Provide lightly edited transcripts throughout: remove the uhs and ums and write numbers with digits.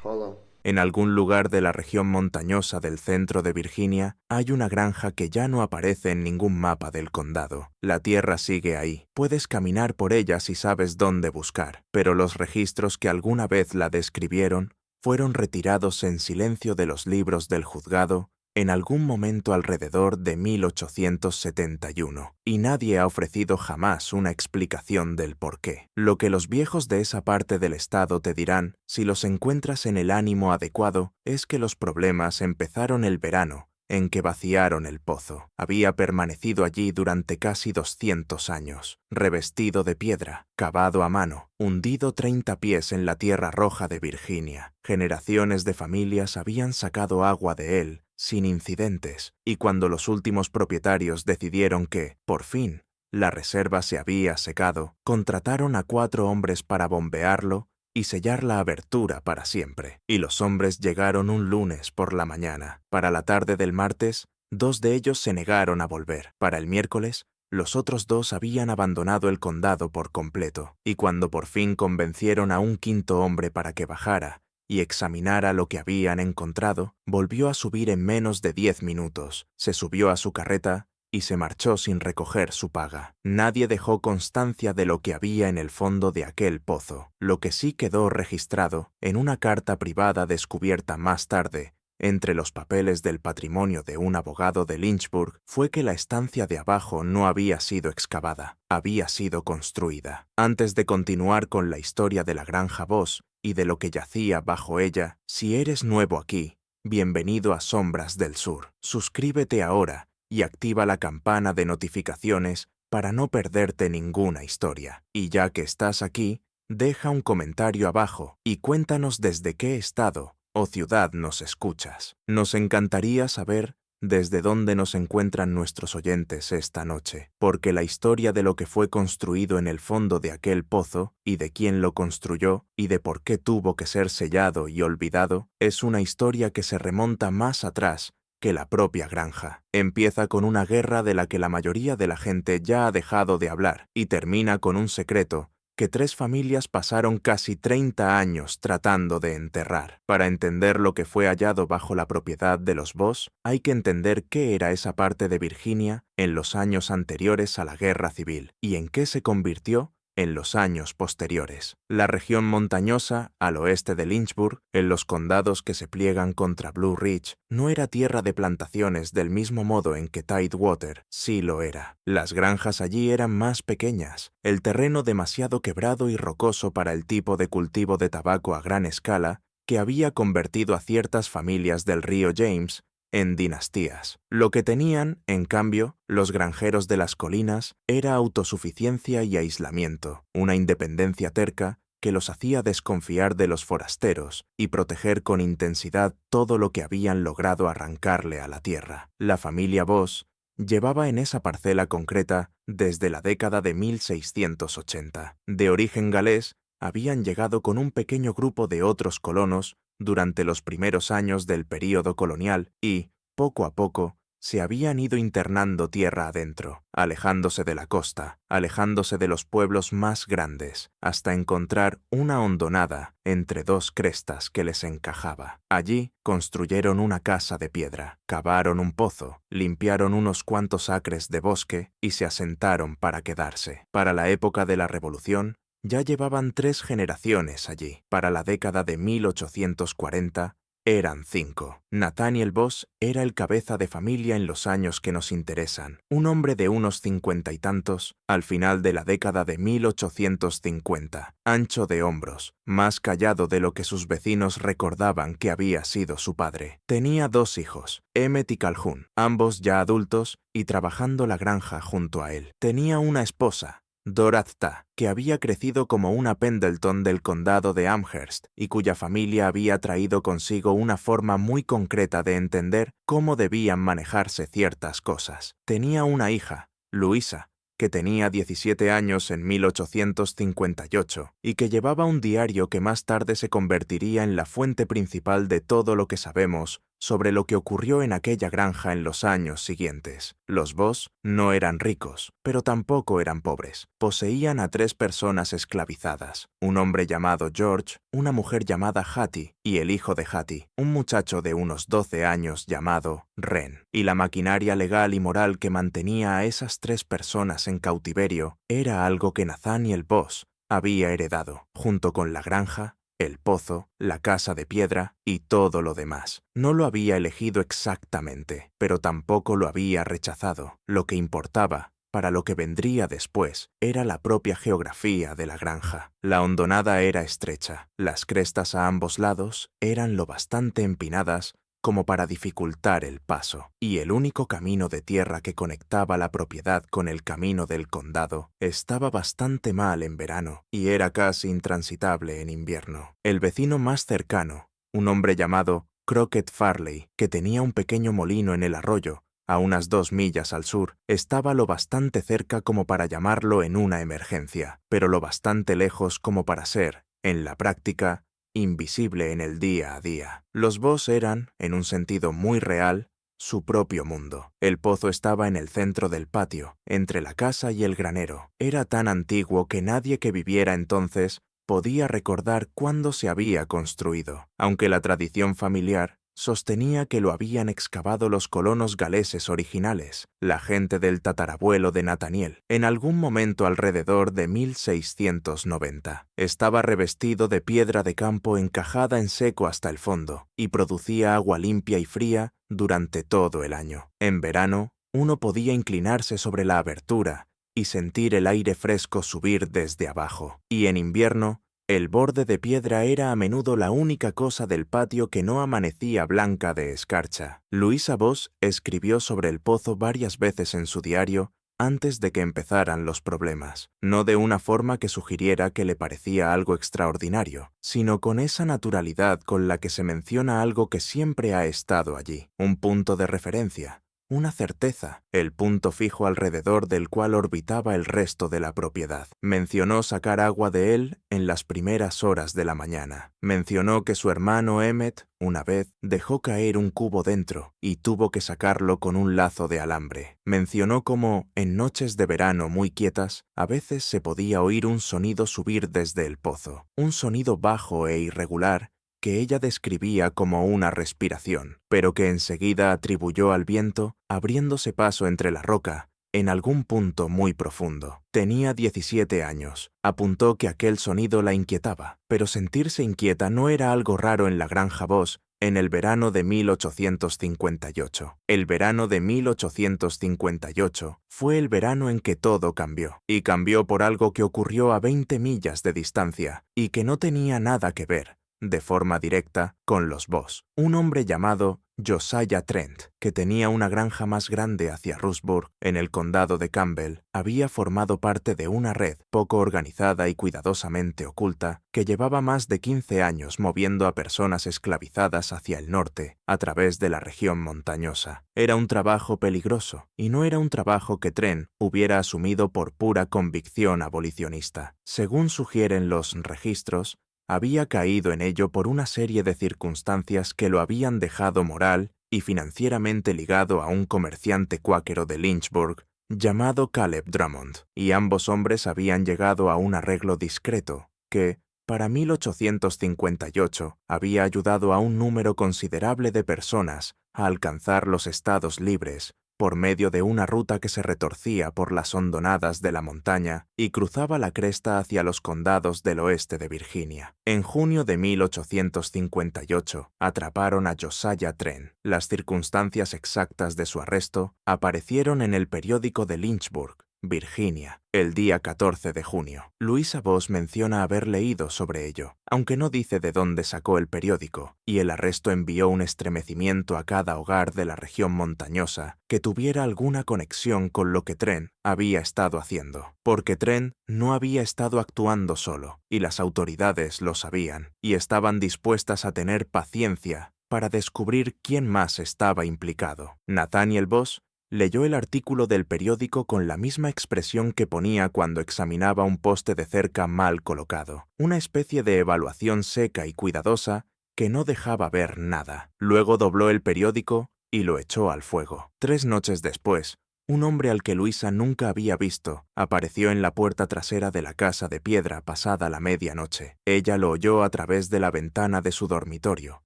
Hello. En algún lugar de la región montañosa del centro de Virginia hay una granja que ya no aparece en ningún mapa del condado. La tierra sigue ahí. Puedes caminar por ella si sabes dónde buscar, pero los registros que alguna vez la describieron fueron retirados en silencio de los libros del juzgado en algún momento alrededor de 1871, y nadie ha ofrecido jamás una explicación del porqué. Lo que los viejos de esa parte del estado te dirán, si los encuentras en el ánimo adecuado, es que los problemas empezaron el verano en que vaciaron el pozo. Había permanecido allí durante casi 200 años, revestido de piedra, cavado a mano, hundido 30 pies en la tierra roja de Virginia. Generaciones de familias habían sacado agua de él sin incidentes, y cuando los últimos propietarios decidieron que, por fin, la reserva se había secado, contrataron a 4 hombres para bombearlo y sellar la abertura para siempre. Y los hombres llegaron un lunes por la mañana. Para la tarde del martes, 2 de ellos se negaron a volver. Para el miércoles, los otros 2 habían abandonado el condado por completo, y cuando por fin convencieron a un 5.º hombre para que bajara y examinara lo que habían encontrado, volvió a subir en menos de 10 minutos, se subió a su carreta y se marchó sin recoger su paga. Nadie dejó constancia de lo que había en el fondo de aquel pozo. Lo que sí quedó registrado en una carta privada descubierta más tarde entre los papeles del patrimonio de un abogado de Lynchburg fue que la estancia de abajo no había sido excavada, había sido construida. Antes de continuar con la historia de la granja Voss y de lo que yacía bajo ella, si eres nuevo aquí, bienvenido a Sombras del Sur. Suscríbete ahora y activa la campana de notificaciones para no perderte ninguna historia. Y ya que estás aquí, deja un comentario abajo y cuéntanos desde qué estado o ciudad nos escuchas. Nos encantaría saber desde dónde nos encuentran nuestros oyentes esta noche, porque la historia de lo que fue construido en el fondo de aquel pozo, y de quién lo construyó, y de por qué tuvo que ser sellado y olvidado, es una historia que se remonta más atrás que la propia granja. Empieza con una guerra de la que la mayoría de la gente ya ha dejado de hablar, y termina con un secreto que 3 familias pasaron casi 30 años tratando de enterrar. Para entender lo que fue hallado bajo la propiedad de los Voss, hay que entender qué era esa parte de Virginia en los años anteriores a la Guerra Civil y en qué se convirtió en los años posteriores. La región montañosa, al oeste de Lynchburg, en los condados que se pliegan contra Blue Ridge, no era tierra de plantaciones del mismo modo en que Tidewater sí lo era. Las granjas allí eran más pequeñas, el terreno demasiado quebrado y rocoso para el tipo de cultivo de tabaco a gran escala que había convertido a ciertas familias del río James en dinastías. Lo que tenían, en cambio, los granjeros de las colinas era autosuficiencia y aislamiento, una independencia terca que los hacía desconfiar de los forasteros y proteger con intensidad todo lo que habían logrado arrancarle a la tierra. La familia Voss llevaba en esa parcela concreta desde la década de 1680. De origen galés, habían llegado con un pequeño grupo de otros colonos durante los primeros años del período colonial y, poco a poco, se habían ido internando tierra adentro, alejándose de la costa, alejándose de los pueblos más grandes, hasta encontrar una hondonada entre 2 crestas que les encajaba. Allí construyeron una casa de piedra, cavaron un pozo, limpiaron unos cuantos acres de bosque y se asentaron para quedarse. Para la época de la Revolución, ya llevaban 3 generaciones allí. Para la década de 1840, eran 5. Nathaniel Voss era el cabeza de familia en los años que nos interesan, un hombre de unos 50 y tantos, al final de la década de 1850, ancho de hombros, más callado de lo que sus vecinos recordaban que había sido su padre. Tenía 2 hijos, Emmett y Calhoun, ambos ya adultos y trabajando la granja junto a él. Tenía una esposa, Dorotha, que había crecido como una Pendleton del condado de Amherst y cuya familia había traído consigo una forma muy concreta de entender cómo debían manejarse ciertas cosas. Tenía una hija, Louisa, que tenía 17 años en 1858 y que llevaba un diario que más tarde se convertiría en la fuente principal de todo lo que sabemos sobre lo que ocurrió en aquella granja en los años siguientes. Los Voss no eran ricos, pero tampoco eran pobres. Poseían a 3 personas esclavizadas, un hombre llamado George, una mujer llamada Hattie y el hijo de Hattie, un muchacho de unos 12 años llamado Ren. Y la maquinaria legal y moral que mantenía a esas 3 personas en cautiverio era algo que Nathaniel Voss había heredado, junto con la granja, el pozo, la casa de piedra y todo lo demás. No lo había elegido exactamente, pero tampoco lo había rechazado. Lo que importaba, para lo que vendría después, era la propia geografía de la granja. La hondonada era estrecha, las crestas a ambos lados eran lo bastante empinadas como para dificultar el paso, y el único camino de tierra que conectaba la propiedad con el camino del condado estaba bastante mal en verano y era casi intransitable en invierno. El vecino más cercano, un hombre llamado Crockett Farley, que tenía un pequeño molino en el arroyo, a unas 2 millas al sur, estaba lo bastante cerca como para llamarlo en una emergencia, pero lo bastante lejos como para ser, en la práctica, invisible en el día a día. Los Voss eran, en un sentido muy real, su propio mundo. El pozo estaba en el centro del patio, entre la casa y el granero. Era tan antiguo que nadie que viviera entonces podía recordar cuándo se había construido, aunque la tradición familiar sostenía que lo habían excavado los colonos galeses originales, la gente del tatarabuelo de Nathaniel, en algún momento alrededor de 1690. Estaba revestido de piedra de campo encajada en seco hasta el fondo, y producía agua limpia y fría durante todo el año. En verano, uno podía inclinarse sobre la abertura y sentir el aire fresco subir desde abajo, y en invierno, el borde de piedra era a menudo la única cosa del patio que no amanecía blanca de escarcha. Louisa Voss escribió sobre el pozo varias veces en su diario antes de que empezaran los problemas, no de una forma que sugiriera que le parecía algo extraordinario, sino con esa naturalidad con la que se menciona algo que siempre ha estado allí, un punto de referencia, una certeza, el punto fijo alrededor del cual orbitaba el resto de la propiedad. Mencionó sacar agua de él en las primeras horas de la mañana. Mencionó que su hermano Emmet, una vez, dejó caer un cubo dentro y tuvo que sacarlo con un lazo de alambre. Mencionó cómo, en noches de verano muy quietas, a veces se podía oír un sonido subir desde el pozo, un sonido bajo e irregular que ella describía como una respiración, pero que enseguida atribuyó al viento abriéndose paso entre la roca, en algún punto muy profundo. Tenía 17 años. Apuntó que aquel sonido la inquietaba, pero sentirse inquieta no era algo raro en la granja Voss en el verano de 1858. El verano de 1858 fue el verano en que todo cambió, y cambió por algo que ocurrió a 20 millas de distancia y que no tenía nada que ver, de forma directa, con los Voss. Un hombre llamado Josiah Trent, que tenía una granja más grande hacia Ruxburg, en el condado de Campbell, había formado parte de una red poco organizada y cuidadosamente oculta que llevaba más de 15 años moviendo a personas esclavizadas hacia el norte, a través de la región montañosa. Era un trabajo peligroso, y no era un trabajo que Trent hubiera asumido por pura convicción abolicionista. Según sugieren los registros, había caído en ello por una serie de circunstancias que lo habían dejado moral y financieramente ligado a un comerciante cuáquero de Lynchburg llamado Caleb Drummond, y ambos hombres habían llegado a un arreglo discreto que, para 1858, había ayudado a un número considerable de personas a alcanzar los estados libres por medio de una ruta que se retorcía por las hondonadas de la montaña y cruzaba la cresta hacia los condados del oeste de Virginia. En junio de 1858 atraparon a Josiah Trent. Las circunstancias exactas de su arresto aparecieron en el periódico de Lynchburg, Virginia, el día 14 de junio. Louisa Voss menciona haber leído sobre ello, aunque no dice de dónde sacó el periódico, y el arresto envió un estremecimiento a cada hogar de la región montañosa que tuviera alguna conexión con lo que Trent había estado haciendo, porque Trent no había estado actuando solo, y las autoridades lo sabían, y estaban dispuestas a tener paciencia para descubrir quién más estaba implicado. Nathaniel Voss leyó el artículo del periódico con la misma expresión que ponía cuando examinaba un poste de cerca mal colocado, una especie de evaluación seca y cuidadosa que no dejaba ver nada. Luego dobló el periódico y lo echó al fuego. 3 noches después, un hombre al que Luisa nunca había visto apareció en la puerta trasera de la casa de piedra pasada la medianoche. Ella lo oyó a través de la ventana de su dormitorio.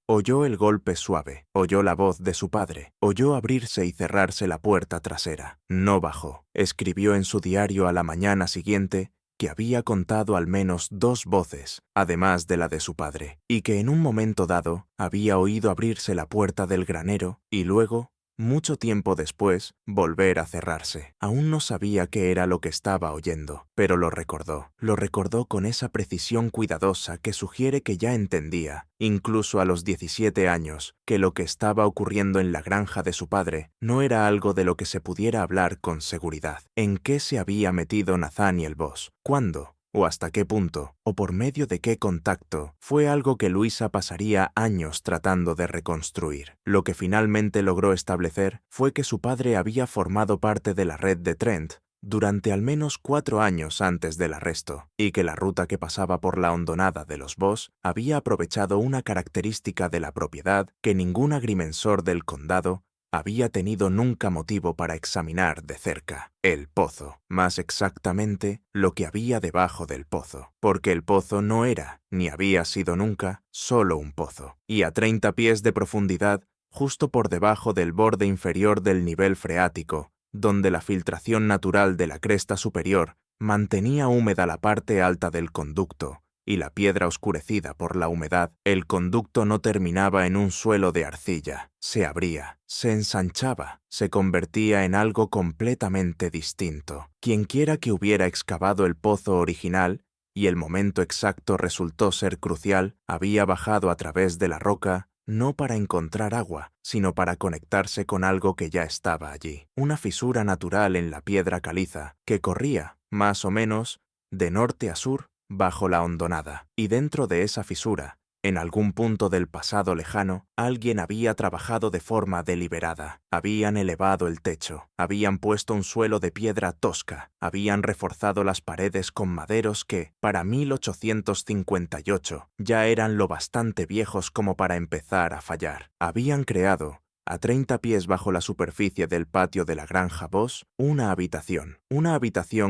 Oyó el golpe suave, oyó la voz de su padre, oyó abrirse y cerrarse la puerta trasera. No bajó. Escribió en su diario a la mañana siguiente que había contado al menos 2 voces, además de la de su padre, y que en un momento dado había oído abrirse la puerta del granero y luego, mucho tiempo después, volver a cerrarse. Aún no sabía qué era lo que estaba oyendo, pero lo recordó con esa precisión cuidadosa que sugiere que ya entendía, incluso a los 17 años, que lo que estaba ocurriendo en la granja de su padre no era algo de lo que se pudiera hablar con seguridad. ¿En qué se había metido Nathaniel Voss? ¿Cuándo? ¿O hasta qué punto? ¿O por medio de qué contacto? Fue algo que Luisa pasaría años tratando de reconstruir. Lo que finalmente logró establecer fue que su padre había formado parte de la red de Trent durante al menos 4 años antes del arresto, y que la ruta que pasaba por la hondonada de los Voss había aprovechado una característica de la propiedad que ningún agrimensor del condado había tenido nunca motivo para examinar de cerca: el pozo, más exactamente lo que había debajo del pozo, porque el pozo no era, ni había sido nunca, solo un pozo, y a 30 pies de profundidad, justo por debajo del borde inferior del nivel freático, donde la filtración natural de la cresta superior mantenía húmeda la parte alta del conducto, y la piedra oscurecida por la humedad, el conducto no terminaba en un suelo de arcilla, se abría, se ensanchaba, se convertía en algo completamente distinto. Quienquiera que hubiera excavado el pozo original, y el momento exacto resultó ser crucial, había bajado a través de la roca, no para encontrar agua, sino para conectarse con algo que ya estaba allí, una fisura natural en la piedra caliza, que corría, más o menos, de norte a sur, bajo la hondonada, y dentro de esa fisura, en algún punto del pasado lejano, alguien había trabajado de forma deliberada. Habían elevado el techo, habían puesto un suelo de piedra tosca, habían reforzado las paredes con maderos que, para 1858, ya eran lo bastante viejos como para empezar a fallar. Habían creado, a 30 pies bajo la superficie del patio de la granja Voss, una habitación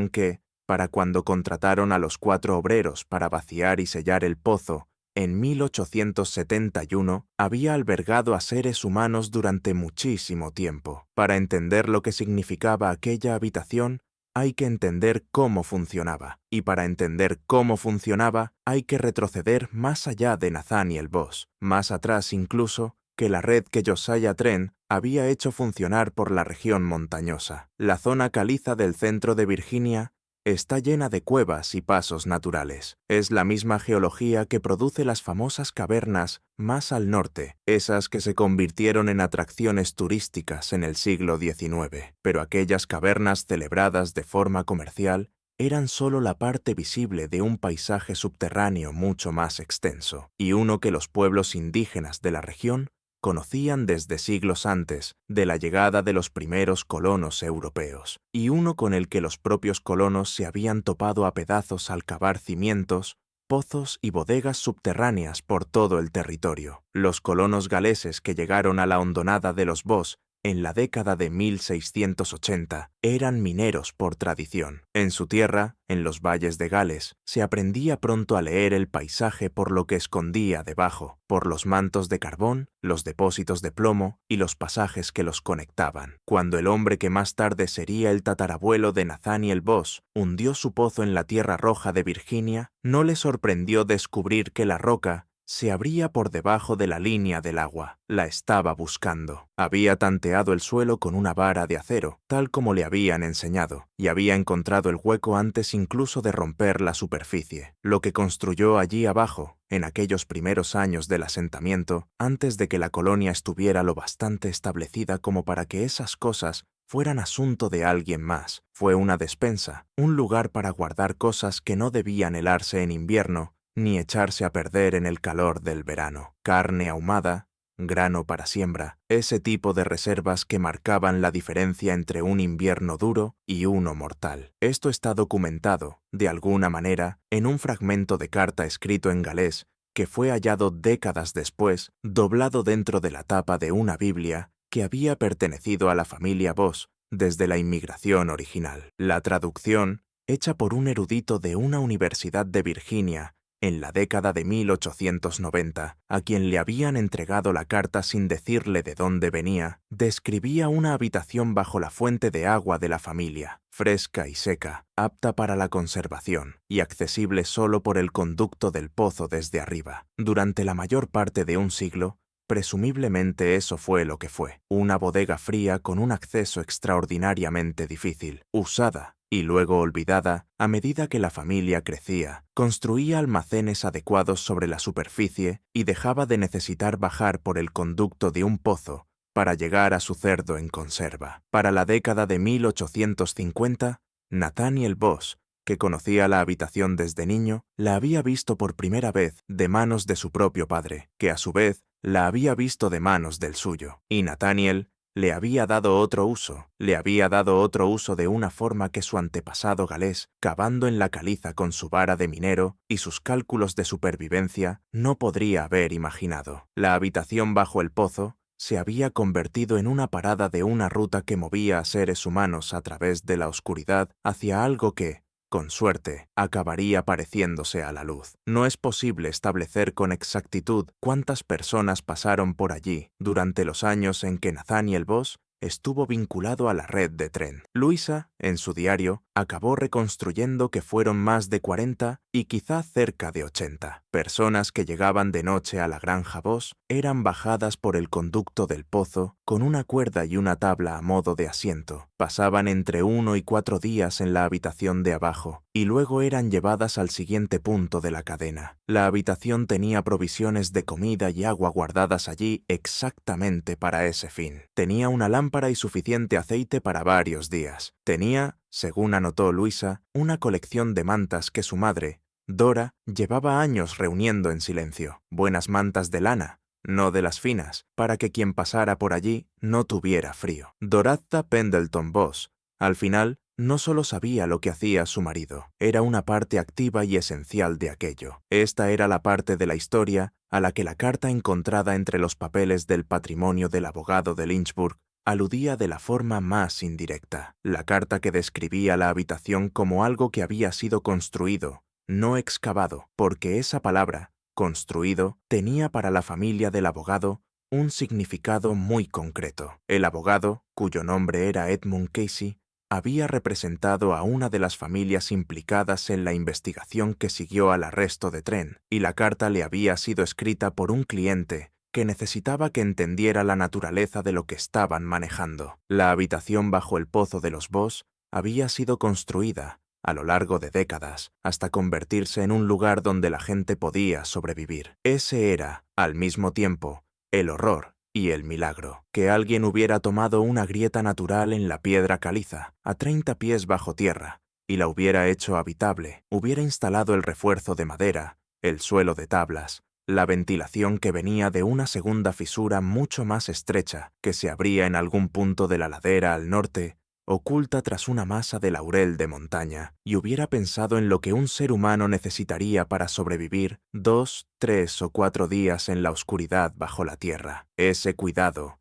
que, para cuando contrataron a los 4 obreros para vaciar y sellar el pozo, en 1871, había albergado a seres humanos durante muchísimo tiempo. Para entender lo que significaba aquella habitación, hay que entender cómo funcionaba, y para entender cómo funcionaba, hay que retroceder más allá de Nathaniel Voss, más atrás incluso que la red que Josiah Trent había hecho funcionar por la región montañosa. La zona caliza del centro de Virginia está llena de cuevas y pasos naturales. Es la misma geología que produce las famosas cavernas más al norte, esas que se convirtieron en atracciones turísticas en el siglo XIX. Pero aquellas cavernas celebradas de forma comercial eran solo la parte visible de un paisaje subterráneo mucho más extenso, y uno que los pueblos indígenas de la región conocían desde siglos antes de la llegada de los primeros colonos europeos, y uno con el que los propios colonos se habían topado a pedazos al cavar cimientos, pozos y bodegas subterráneas por todo el territorio. Los colonos galeses que llegaron a la hondonada de los Voss en la década de 1680 eran mineros por tradición. En su tierra, en los valles de Gales, se aprendía pronto a leer el paisaje por lo que escondía debajo, por los mantos de carbón, los depósitos de plomo y los pasajes que los conectaban. Cuando el hombre que más tarde sería el tatarabuelo de Nathaniel Voss hundió su pozo en la Tierra Roja de Virginia, no le sorprendió descubrir que la roca se abría por debajo de la línea del agua. La estaba buscando. Había tanteado el suelo con una vara de acero, tal como le habían enseñado, y había encontrado el hueco antes incluso de romper la superficie. Lo que construyó allí abajo, en aquellos primeros años del asentamiento, antes de que la colonia estuviera lo bastante establecida como para que esas cosas fueran asunto de alguien más, fue una despensa, un lugar para guardar cosas que no debían helarse en invierno ni echarse a perder en el calor del verano. Carne ahumada, grano para siembra, ese tipo de reservas que marcaban la diferencia entre un invierno duro y uno mortal. Esto está documentado, de alguna manera, en un fragmento de carta escrito en galés que fue hallado décadas después, doblado dentro de la tapa de una Biblia que había pertenecido a la familia Voss desde la inmigración original. La traducción, hecha por un erudito de una universidad de Virginia en la década de 1890, a quien le habían entregado la carta sin decirle de dónde venía, describía una habitación bajo la fuente de agua de la familia, fresca y seca, apta para la conservación y accesible solo por el conducto del pozo desde arriba. Durante la mayor parte de un siglo, presumiblemente eso fue lo que fue, una bodega fría con un acceso extraordinariamente difícil, usada y luego olvidada a medida que la familia crecía, construía almacenes adecuados sobre la superficie y dejaba de necesitar bajar por el conducto de un pozo para llegar a su cerdo en conserva. Para la década de 1850, Nathaniel Voss, que conocía la habitación desde niño, la había visto por primera vez de manos de su propio padre, que a su vez la había visto de manos del suyo, y Nathaniel le había dado otro uso de una forma que su antepasado galés, cavando en la caliza con su vara de minero y sus cálculos de supervivencia, no podría haber imaginado. La habitación bajo el pozo se había convertido en una parada de una ruta que movía a seres humanos a través de la oscuridad hacia algo que, con suerte, acabaría pareciéndose a la luz. No es posible establecer con exactitud cuántas personas pasaron por allí durante los años en que Nathaniel Voss estuvo vinculado a la red de tren. Luisa, en su diario, acabó reconstruyendo que fueron más de 40 y quizá cerca de 80. Personas que llegaban de noche a la granja Voss eran bajadas por el conducto del pozo con una cuerda y una tabla a modo de asiento. Pasaban entre 1 y 4 días en la habitación de abajo y luego eran llevadas al siguiente punto de la cadena. La habitación tenía provisiones de comida y agua guardadas allí exactamente para ese fin. Tenía una lámpara y suficiente aceite para varios días. Tenía, según anotó Luisa, una colección de mantas que su madre, Dora, llevaba años reuniendo en silencio. Buenas mantas de lana, no de las finas, para que quien pasara por allí no tuviera frío. Dorotha Pendleton Voss, al final, no solo sabía lo que hacía su marido, era una parte activa y esencial de aquello. Esta era la parte de la historia a la que la carta encontrada entre los papeles del patrimonio del abogado de Lynchburg aludía de la forma más indirecta. La carta que describía la habitación como algo que había sido construido, no excavado, porque esa palabra, construido, tenía para la familia del abogado un significado muy concreto. El abogado, cuyo nombre era Edmund Casey, había representado a una de las familias implicadas en la investigación que siguió al arresto de Tren, y la carta le había sido escrita por un cliente que necesitaba que entendiera la naturaleza de lo que estaban manejando. La habitación bajo el pozo de los Voss había sido construida, a lo largo de décadas, hasta convertirse en un lugar donde la gente podía sobrevivir. Ese era, al mismo tiempo, el horror y el milagro, que alguien hubiera tomado una grieta natural en la piedra caliza, a 30 pies bajo tierra, y la hubiera hecho habitable, hubiera instalado el refuerzo de madera, el suelo de tablas, la ventilación que venía de una segunda fisura mucho más estrecha que se abría en algún punto de la ladera al norte, oculta tras una masa de laurel de montaña, y hubiera pensado en lo que un ser humano necesitaría para sobrevivir 2, 3 o 4 días en la oscuridad bajo la tierra. Ese cuidado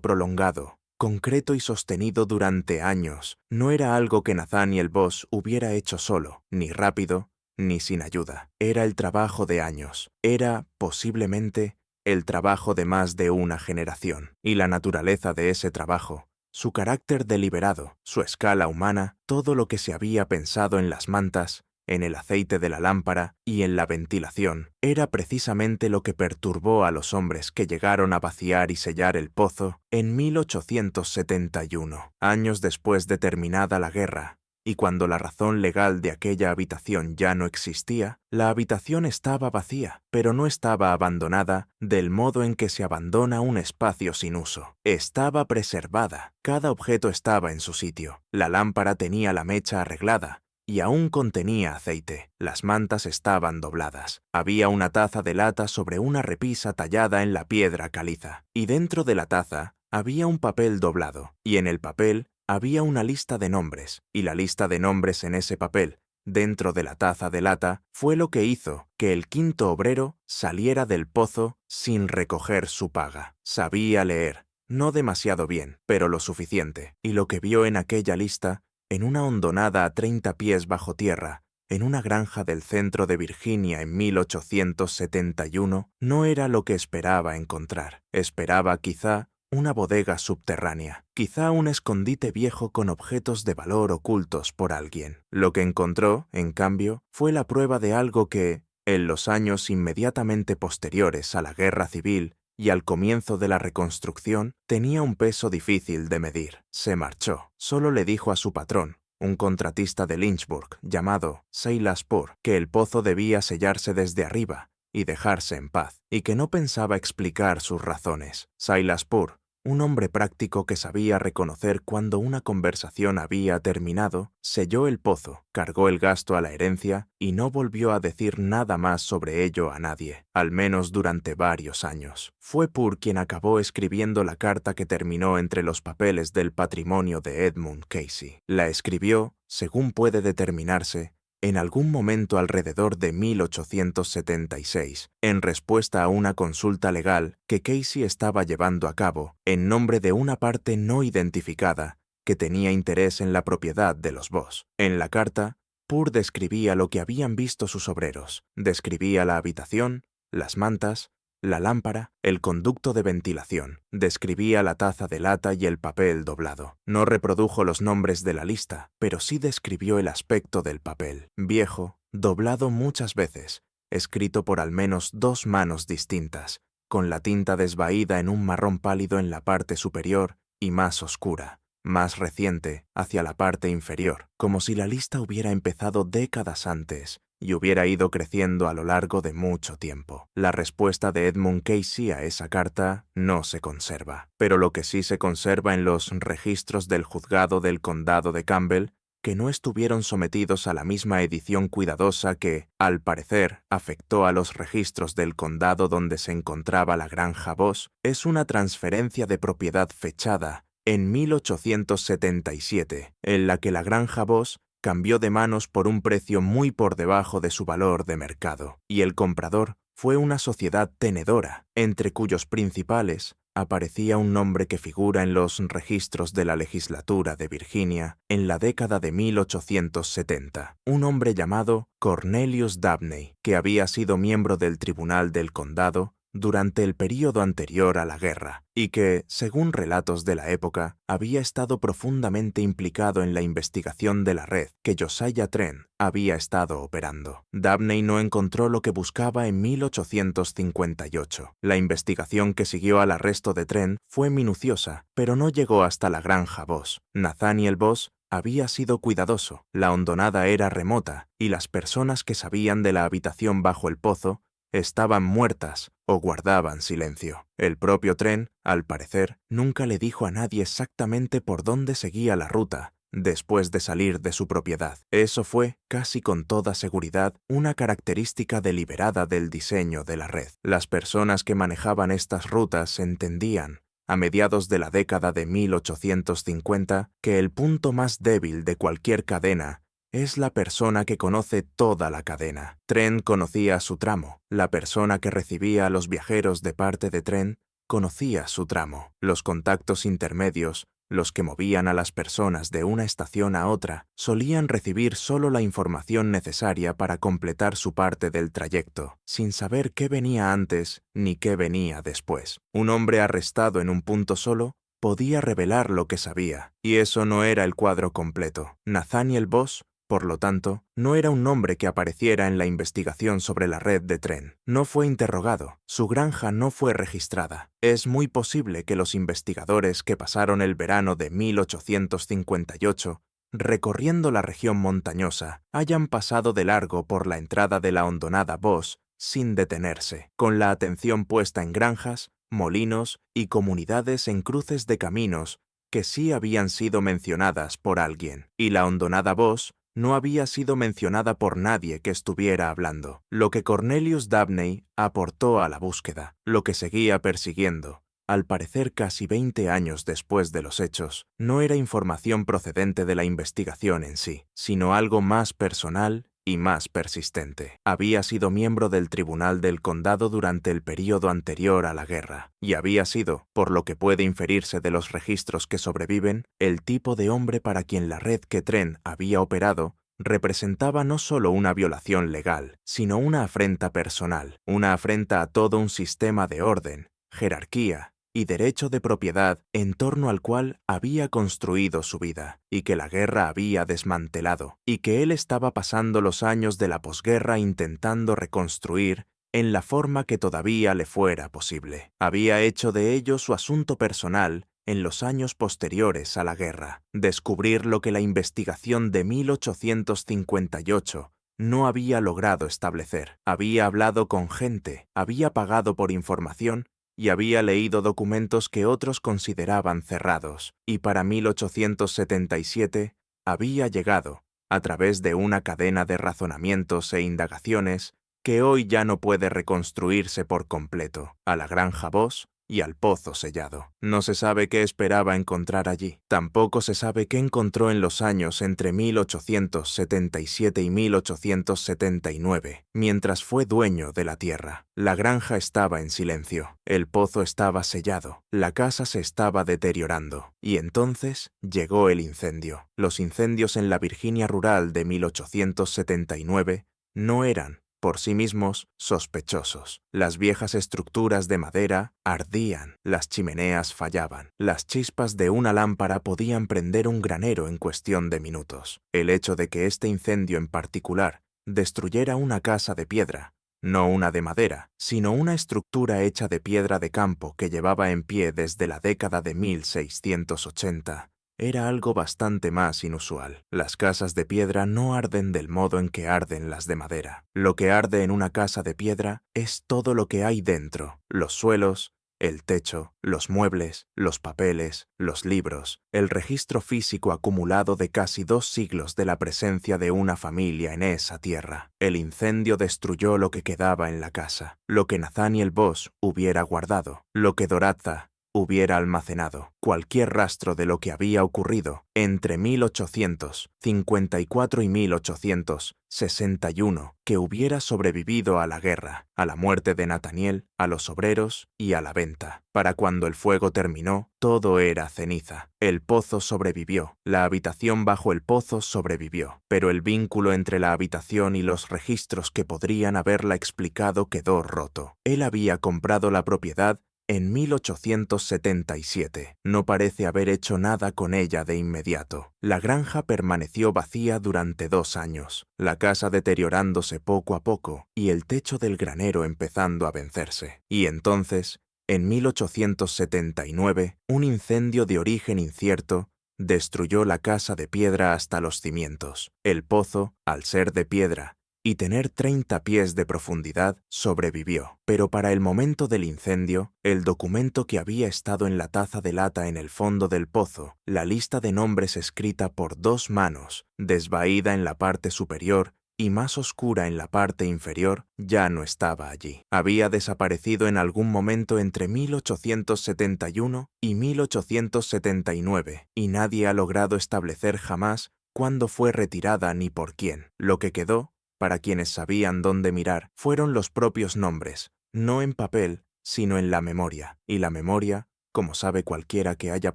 prolongado, concreto y sostenido durante años, no era algo que Nathaniel Voss hubiera hecho solo, ni rápido, ni sin ayuda. Era el trabajo de años. Era, posiblemente, el trabajo de más de una generación. Y la naturaleza de ese trabajo, su carácter deliberado, su escala humana, todo lo que se había pensado en las mantas, en el aceite de la lámpara y en la ventilación, era precisamente lo que perturbó a los hombres que llegaron a vaciar y sellar el pozo en 1871, años después de terminada la guerra. Y cuando la razón legal de aquella habitación ya no existía, la habitación estaba vacía, pero no estaba abandonada del modo en que se abandona un espacio sin uso. Estaba preservada, cada objeto estaba en su sitio. La lámpara tenía la mecha arreglada y aún contenía aceite. Las mantas estaban dobladas. Había una taza de lata sobre una repisa tallada en la piedra caliza, y dentro de la taza había un papel doblado, y en el papel había una lista de nombres, y la lista de nombres en ese papel dentro de la taza de lata fue lo que hizo que el quinto obrero saliera del pozo sin recoger su paga. Sabía leer, no demasiado bien, pero lo suficiente, y lo que vio en aquella lista, en una hondonada a 30 pies bajo tierra, en una granja del centro de Virginia en 1871, no era lo que esperaba encontrar. Esperaba quizá una bodega subterránea, quizá un escondite viejo con objetos de valor ocultos por alguien. Lo que encontró, en cambio, fue la prueba de algo que, en los años inmediatamente posteriores a la Guerra Civil y al comienzo de la reconstrucción, tenía un peso difícil de medir. Se marchó. Solo le dijo a su patrón, un contratista de Lynchburg llamado Silas Poor, que el pozo debía sellarse desde arriba y dejarse en paz, y que no pensaba explicar sus razones. Silas Poor, un hombre práctico que sabía reconocer cuando una conversación había terminado, selló el pozo, cargó el gasto a la herencia y no volvió a decir nada más sobre ello a nadie, al menos durante varios años. Fue Poor quien acabó escribiendo la carta que terminó entre los papeles del patrimonio de Edmund Cayce. La escribió, según puede determinarse, en algún momento alrededor de 1876, en respuesta a una consulta legal que Cayce estaba llevando a cabo en nombre de una parte no identificada que tenía interés en la propiedad de los Voss. En la carta, Poor describía lo que habían visto sus obreros, describía la habitación, las mantas, la lámpara, el conducto de ventilación, describía la taza de lata y el papel doblado. No reprodujo los nombres de la lista, pero sí describió el aspecto del papel, viejo, doblado muchas veces, escrito por al menos 2 manos distintas, con la tinta desvaída en un marrón pálido en la parte superior y más oscura, más reciente, hacia la parte inferior, como si la lista hubiera empezado décadas antes y hubiera ido creciendo a lo largo de mucho tiempo. La respuesta de Edmund Cayce a esa carta no se conserva, pero lo que sí se conserva en los registros del juzgado del condado de Campbell, que no estuvieron sometidos a la misma edición cuidadosa que, al parecer, afectó a los registros del condado donde se encontraba la granja Voss, es una transferencia de propiedad fechada en 1877, en la que la granja Voss cambió de manos por un precio muy por debajo de su valor de mercado, y el comprador fue una sociedad tenedora, entre cuyos principales aparecía un nombre que figura en los registros de la legislatura de Virginia en la década de 1870, un hombre llamado Cornelius Dabney, que había sido miembro del Tribunal del Condado durante el período anterior a la guerra, y que, según relatos de la época, había estado profundamente implicado en la investigación de la red que Josiah Trent había estado operando. Dabney no encontró lo que buscaba en 1858. La investigación que siguió al arresto de Trent fue minuciosa, pero no llegó hasta la granja Voss. Nathaniel Voss había sido cuidadoso, la hondonada era remota, y las personas que sabían de la habitación bajo el pozo estaban muertas o guardaban silencio. El propio Trent, al parecer, nunca le dijo a nadie exactamente por dónde seguía la ruta después de salir de su propiedad. Eso fue, casi con toda seguridad, una característica deliberada del diseño de la red. Las personas que manejaban estas rutas entendían, a mediados de la década de 1850, que el punto más débil de cualquier cadena es la persona que conoce toda la cadena. Trent conocía su tramo. La persona que recibía a los viajeros de parte de Trent conocía su tramo. Los contactos intermedios, los que movían a las personas de una estación a otra, solían recibir solo la información necesaria para completar su parte del trayecto, sin saber qué venía antes ni qué venía después. Un hombre arrestado en un punto solo podía revelar lo que sabía, y eso no era el cuadro completo. Nathaniel Voss, por lo tanto, no era un nombre que apareciera en la investigación sobre la red de Trent. No fue interrogado, su granja no fue registrada. Es muy posible que los investigadores que pasaron el verano de 1858 recorriendo la región montañosa hayan pasado de largo por la entrada de la hondonada Voss sin detenerse, con la atención puesta en granjas, molinos y comunidades en cruces de caminos que sí habían sido mencionadas por alguien, y la hondonada Voss no había sido mencionada por nadie que estuviera hablando, lo que Cornelius Dabney aportó a la búsqueda, lo que seguía persiguiendo, al parecer casi 20 años después de los hechos, no era información procedente de la investigación en sí, sino algo más personal y más persistente. Había sido miembro del Tribunal del Condado durante el período anterior a la guerra, y había sido, por lo que puede inferirse de los registros que sobreviven, el tipo de hombre para quien la red que Tren había operado representaba no solo una violación legal, sino una afrenta personal, una afrenta a todo un sistema de orden, jerarquía y derecho de propiedad en torno al cual había construido su vida, y que la guerra había desmantelado, y que él estaba pasando los años de la posguerra intentando reconstruir en la forma que todavía le fuera posible. Había hecho de ello su asunto personal en los años posteriores a la guerra, descubrir lo que la investigación de 1858 no había logrado establecer. Había hablado con gente, había pagado por información y había leído documentos que otros consideraban cerrados, y para 1877 había llegado, a través de una cadena de razonamientos e indagaciones que hoy ya no puede reconstruirse por completo, a la Granja Voss y al Pozo Sellado. No se sabe qué esperaba encontrar allí. Tampoco se sabe qué encontró en los años entre 1877 y 1879, mientras fue dueño de la tierra. La granja estaba en silencio, el pozo estaba sellado, la casa se estaba deteriorando, y entonces llegó el incendio. Los incendios en la Virginia rural de 1879 no eran, por sí mismos, sospechosos. Las viejas estructuras de madera ardían, las chimeneas fallaban, las chispas de una lámpara podían prender un granero en cuestión de minutos. El hecho de que este incendio en particular destruyera una casa de piedra, no una de madera, sino una estructura hecha de piedra de campo que llevaba en pie desde la década de 1680, era algo bastante más inusual. Las casas de piedra no arden del modo en que arden las de madera. Lo que arde en una casa de piedra es todo lo que hay dentro: los suelos, el techo, los muebles, los papeles, los libros, el registro físico acumulado de casi 2 siglos de la presencia de una familia en esa tierra. El incendio destruyó lo que quedaba en la casa, lo que Nathaniel Voss hubiera guardado, lo que Doradza hubiera almacenado, cualquier rastro de lo que había ocurrido entre 1854 y 1861 que hubiera sobrevivido a la guerra, a la muerte de Nathaniel, a los obreros y a la venta. Para cuando el fuego terminó, todo era ceniza. El pozo sobrevivió, la habitación bajo el pozo sobrevivió, pero el vínculo entre la habitación y los registros que podrían haberla explicado quedó roto. Él había comprado la propiedad en 1877. No parece haber hecho nada con ella de inmediato. La granja permaneció vacía durante 2 años, la casa deteriorándose poco a poco y el techo del granero empezando a vencerse. Y entonces, en 1879, un incendio de origen incierto destruyó la casa de piedra hasta los cimientos. El pozo, al ser de piedra y tener 30 pies de profundidad, sobrevivió. Pero para el momento del incendio, el documento que había estado en la taza de lata en el fondo del pozo, la lista de nombres escrita por 2 manos, desvaída en la parte superior y más oscura en la parte inferior, ya no estaba allí. Había desaparecido en algún momento entre 1871 y 1879, y nadie ha logrado establecer jamás cuándo fue retirada ni por quién. Lo que quedó, para quienes sabían dónde mirar, fueron los propios nombres, no en papel, sino en la memoria. Y la memoria, como sabe cualquiera que haya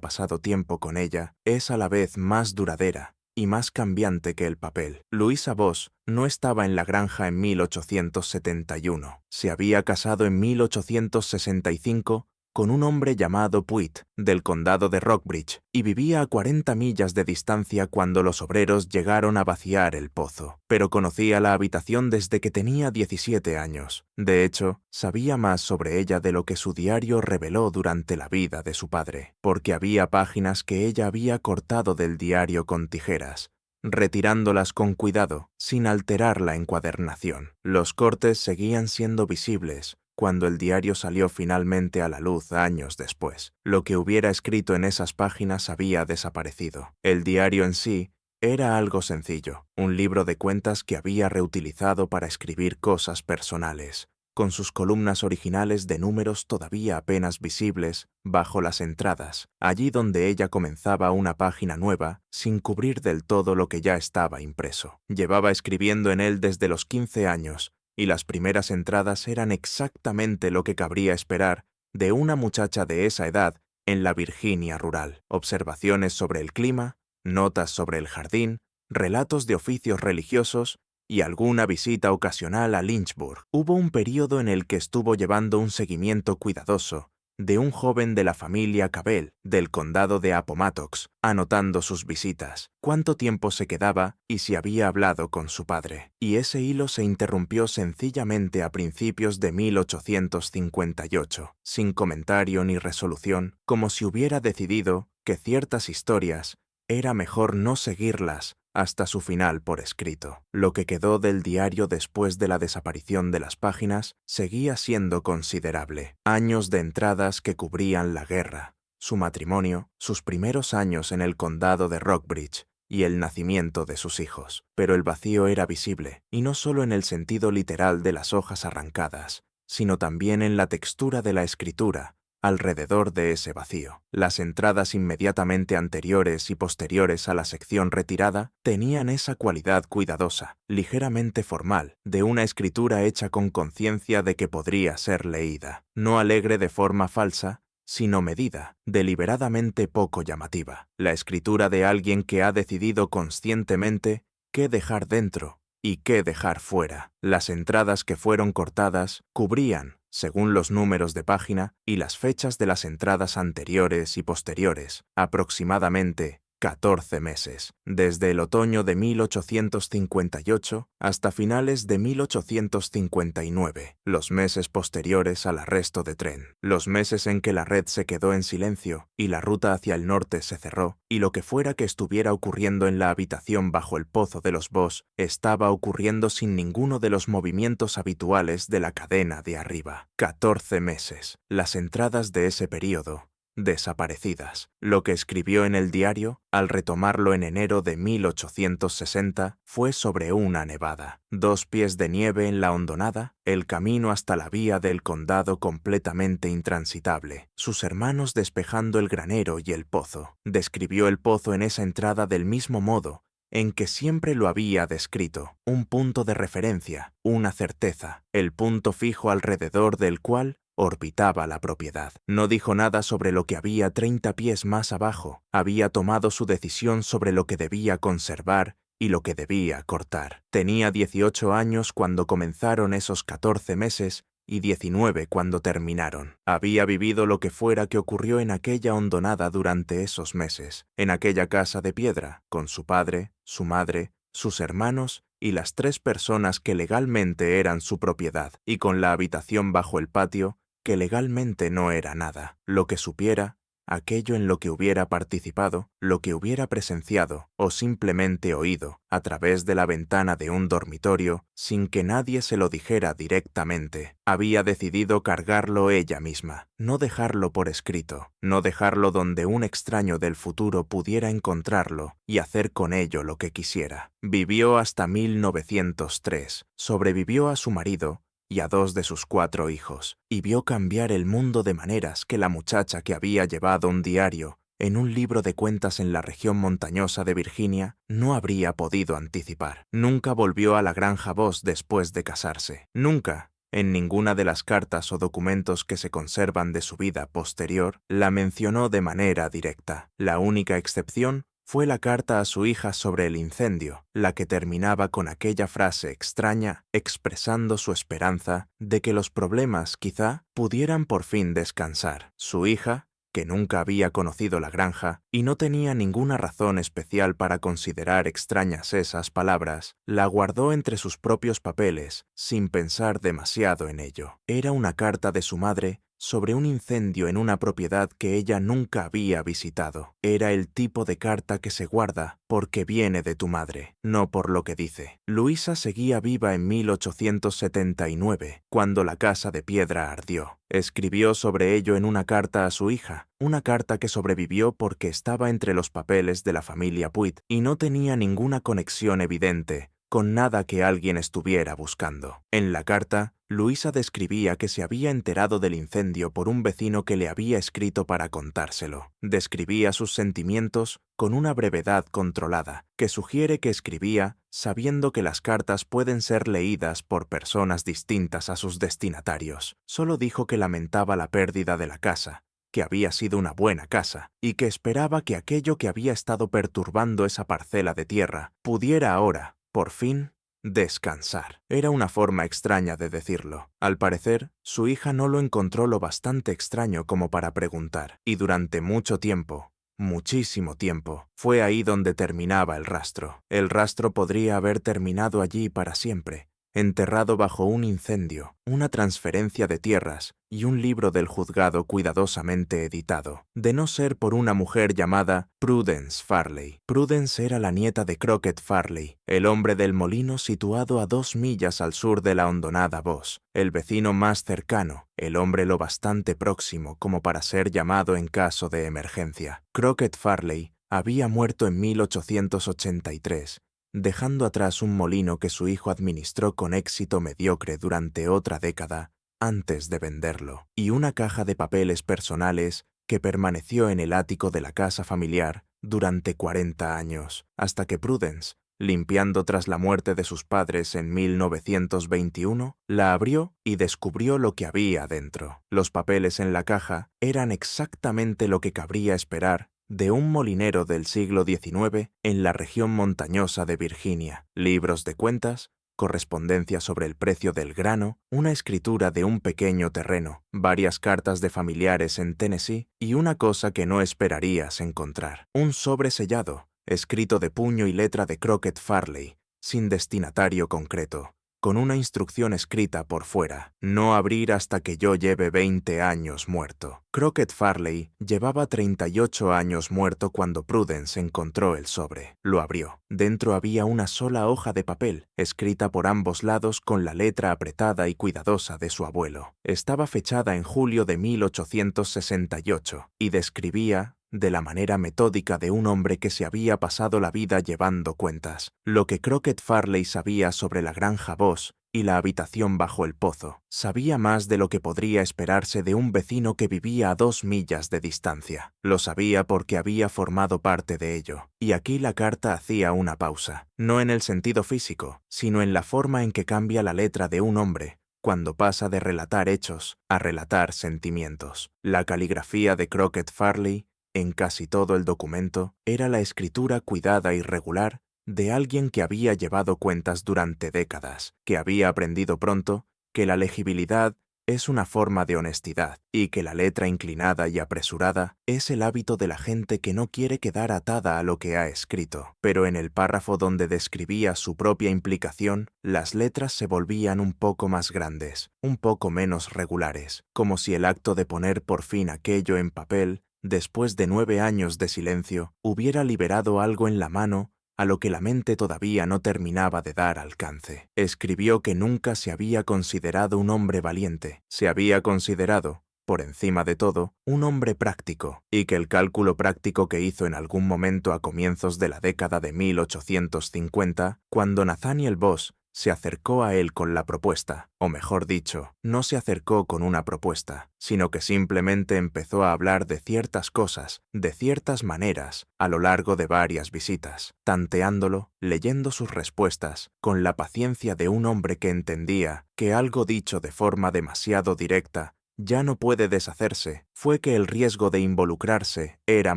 pasado tiempo con ella, es a la vez más duradera y más cambiante que el papel. Louisa Voss no estaba en la granja en 1871. Se había casado en 1865 con un hombre llamado Puit, del condado de Rockbridge, y vivía a 40 millas de distancia cuando los obreros llegaron a vaciar el pozo. Pero conocía la habitación desde que tenía 17 años. De hecho, sabía más sobre ella de lo que su diario reveló durante la vida de su padre, porque había páginas que ella había cortado del diario con tijeras, retirándolas con cuidado, sin alterar la encuadernación. Los cortes seguían siendo visibles cuando el diario salió finalmente a la luz años después. Lo que hubiera escrito en esas páginas había desaparecido. El diario en sí era algo sencillo, un libro de cuentas que había reutilizado para escribir cosas personales, con sus columnas originales de números todavía apenas visibles bajo las entradas, allí donde ella comenzaba una página nueva, sin cubrir del todo lo que ya estaba impreso. Llevaba escribiendo en él desde los 15 años, y las primeras entradas eran exactamente lo que cabría esperar de una muchacha de esa edad en la Virginia rural. Observaciones sobre el clima, notas sobre el jardín, relatos de oficios religiosos y alguna visita ocasional a Lynchburg. Hubo un período en el que estuvo llevando un seguimiento cuidadoso de un joven de la familia Cabell, del condado de Appomattox, anotando sus visitas, cuánto tiempo se quedaba y si había hablado con su padre. Y ese hilo se interrumpió sencillamente a principios de 1858, sin comentario ni resolución, como si hubiera decidido que ciertas historias era mejor no seguirlas hasta su final por escrito. Lo que quedó del diario después de la desaparición de las páginas seguía siendo considerable. Años de entradas que cubrían la guerra, su matrimonio, sus primeros años en el condado de Rockbridge y el nacimiento de sus hijos. Pero el vacío era visible, y no solo en el sentido literal de las hojas arrancadas, sino también en la textura de la escritura alrededor de ese vacío. Las entradas inmediatamente anteriores y posteriores a la sección retirada tenían esa cualidad cuidadosa, ligeramente formal, de una escritura hecha con conciencia de que podría ser leída, no alegre de forma falsa, sino medida, deliberadamente poco llamativa. La escritura de alguien que ha decidido conscientemente qué dejar dentro y qué dejar fuera. Las entradas que fueron cortadas cubrían, según los números de página y las fechas de las entradas anteriores y posteriores, aproximadamente 14 meses, desde el otoño de 1858 hasta finales de 1859, los meses posteriores al arresto de tren, los meses en que la red se quedó en silencio y la ruta hacia el norte se cerró, y lo que fuera que estuviera ocurriendo en la habitación bajo el pozo de los Boss estaba ocurriendo sin ninguno de los movimientos habituales de la cadena de arriba. 14 meses. Las entradas de ese período desaparecidas. Lo que escribió en el diario, al retomarlo en enero de 1860, fue sobre una nevada. 2 pies de nieve en la hondonada, el camino hasta la vía del condado completamente intransitable, sus hermanos despejando el granero y el pozo. Describió el pozo en esa entrada del mismo modo en que siempre lo había descrito, un punto de referencia, una certeza, el punto fijo alrededor del cual orbitaba la propiedad. No dijo nada sobre lo que había 30 pies más abajo. Había tomado su decisión sobre lo que debía conservar y lo que debía cortar. Tenía 18 años cuando comenzaron esos 14 meses y 19 cuando terminaron. Había vivido lo que fuera que ocurrió en aquella hondonada durante esos meses, en aquella casa de piedra, con su padre, su madre, sus hermanos y las 3 personas que legalmente eran su propiedad, y con la habitación bajo el patio, que legalmente no era nada. Lo que supiera, aquello en lo que hubiera participado, lo que hubiera presenciado o simplemente oído a través de la ventana de un dormitorio sin que nadie se lo dijera directamente. Había decidido cargarlo ella misma, no dejarlo por escrito, no dejarlo donde un extraño del futuro pudiera encontrarlo y hacer con ello lo que quisiera. Vivió hasta 1903, sobrevivió a su marido y a 2 de sus 4 hijos, y vio cambiar el mundo de maneras que la muchacha que había llevado un diario en un libro de cuentas en la región montañosa de Virginia no habría podido anticipar. Nunca volvió a la granja Boss después de casarse. Nunca, en ninguna de las cartas o documentos que se conservan de su vida posterior, la mencionó de manera directa. La única excepción fue la carta a su hija sobre el incendio, la que terminaba con aquella frase extraña expresando su esperanza de que los problemas quizá pudieran por fin descansar. Su hija, que nunca había conocido la granja y no tenía ninguna razón especial para considerar extrañas esas palabras, la guardó entre sus propios papeles sin pensar demasiado en ello. Era una carta de su madre sobre un incendio en una propiedad que ella nunca había visitado. Era el tipo de carta que se guarda porque viene de tu madre, no por lo que dice. Luisa seguía viva en 1879, cuando la casa de piedra ardió. Escribió sobre ello en una carta a su hija, una carta que sobrevivió porque estaba entre los papeles de la familia Puit y no tenía ninguna conexión evidente con nada que alguien estuviera buscando. En la carta, Luisa describía que se había enterado del incendio por un vecino que le había escrito para contárselo. Describía sus sentimientos con una brevedad controlada, que sugiere que escribía sabiendo que las cartas pueden ser leídas por personas distintas a sus destinatarios. Solo dijo que lamentaba la pérdida de la casa, que había sido una buena casa, y que esperaba que aquello que había estado perturbando esa parcela de tierra pudiera ahora, por fin, descansar. Era una forma extraña de decirlo. Al parecer, su hija no lo encontró lo bastante extraño como para preguntar, y durante mucho tiempo, muchísimo tiempo, fue ahí donde terminaba el rastro. El rastro podría haber terminado allí para siempre, enterrado bajo un incendio, una transferencia de tierras y un libro del juzgado cuidadosamente editado, de no ser por una mujer llamada Prudence Farley. Prudence era la nieta de Crockett Farley, el hombre del molino situado a 2 millas al sur de la hondonada Boss, el vecino más cercano, el hombre lo bastante próximo como para ser llamado en caso de emergencia. Crockett Farley había muerto en 1883, dejando atrás un molino que su hijo administró con éxito mediocre durante otra década antes de venderlo, y una caja de papeles personales que permaneció en el ático de la casa familiar durante 40 años, hasta que Prudence, limpiando tras la muerte de sus padres en 1921, la abrió y descubrió lo que había dentro. Los papeles en la caja eran exactamente lo que cabría esperar de un molinero del siglo XIX en la región montañosa de Virginia: libros de cuentas, correspondencia sobre el precio del grano, una escritura de un pequeño terreno, varias cartas de familiares en Tennessee y una cosa que no esperarías encontrar: un sobre sellado, escrito de puño y letra de Crockett Farley, sin destinatario concreto, con una instrucción escrita por fuera: no abrir hasta que yo lleve 20 años muerto. Crockett Farley llevaba 38 años muerto cuando Prudence encontró el sobre. Lo abrió. Dentro había una sola hoja de papel, escrita por ambos lados con la letra apretada y cuidadosa de su abuelo. Estaba fechada en julio de 1868 y describía, de la manera metódica de un hombre que se había pasado la vida llevando cuentas, lo que Crockett Farley sabía sobre la granja Boss y la habitación bajo el pozo. Sabía más de lo que podría esperarse de un vecino que vivía a 2 millas de distancia. Lo sabía porque había formado parte de ello. Y aquí la carta hacía una pausa, no en el sentido físico, sino en la forma en que cambia la letra de un hombre cuando pasa de relatar hechos a relatar sentimientos. La caligrafía de Crockett Farley en casi todo el documento era la escritura cuidada y regular de alguien que había llevado cuentas durante décadas, que había aprendido pronto que la legibilidad es una forma de honestidad y que la letra inclinada y apresurada es el hábito de la gente que no quiere quedar atada a lo que ha escrito. Pero en el párrafo donde describía su propia implicación, las letras se volvían un poco más grandes, un poco menos regulares, como si el acto de poner por fin aquello en papel, después de 9 años de silencio, hubiera liberado algo en la mano a lo que la mente todavía no terminaba de dar alcance. Escribió que nunca se había considerado un hombre valiente, se había considerado, por encima de todo, un hombre práctico, y que el cálculo práctico que hizo en algún momento a comienzos de la década de 1850, cuando Nathaniel Boss se acercó a él con la propuesta, o mejor dicho, no se acercó con una propuesta, sino que simplemente empezó a hablar de ciertas cosas, de ciertas maneras, a lo largo de varias visitas, tanteándolo, leyendo sus respuestas, con la paciencia de un hombre que entendía que algo dicho de forma demasiado directa ya no puede deshacerse. Fue que el riesgo de involucrarse era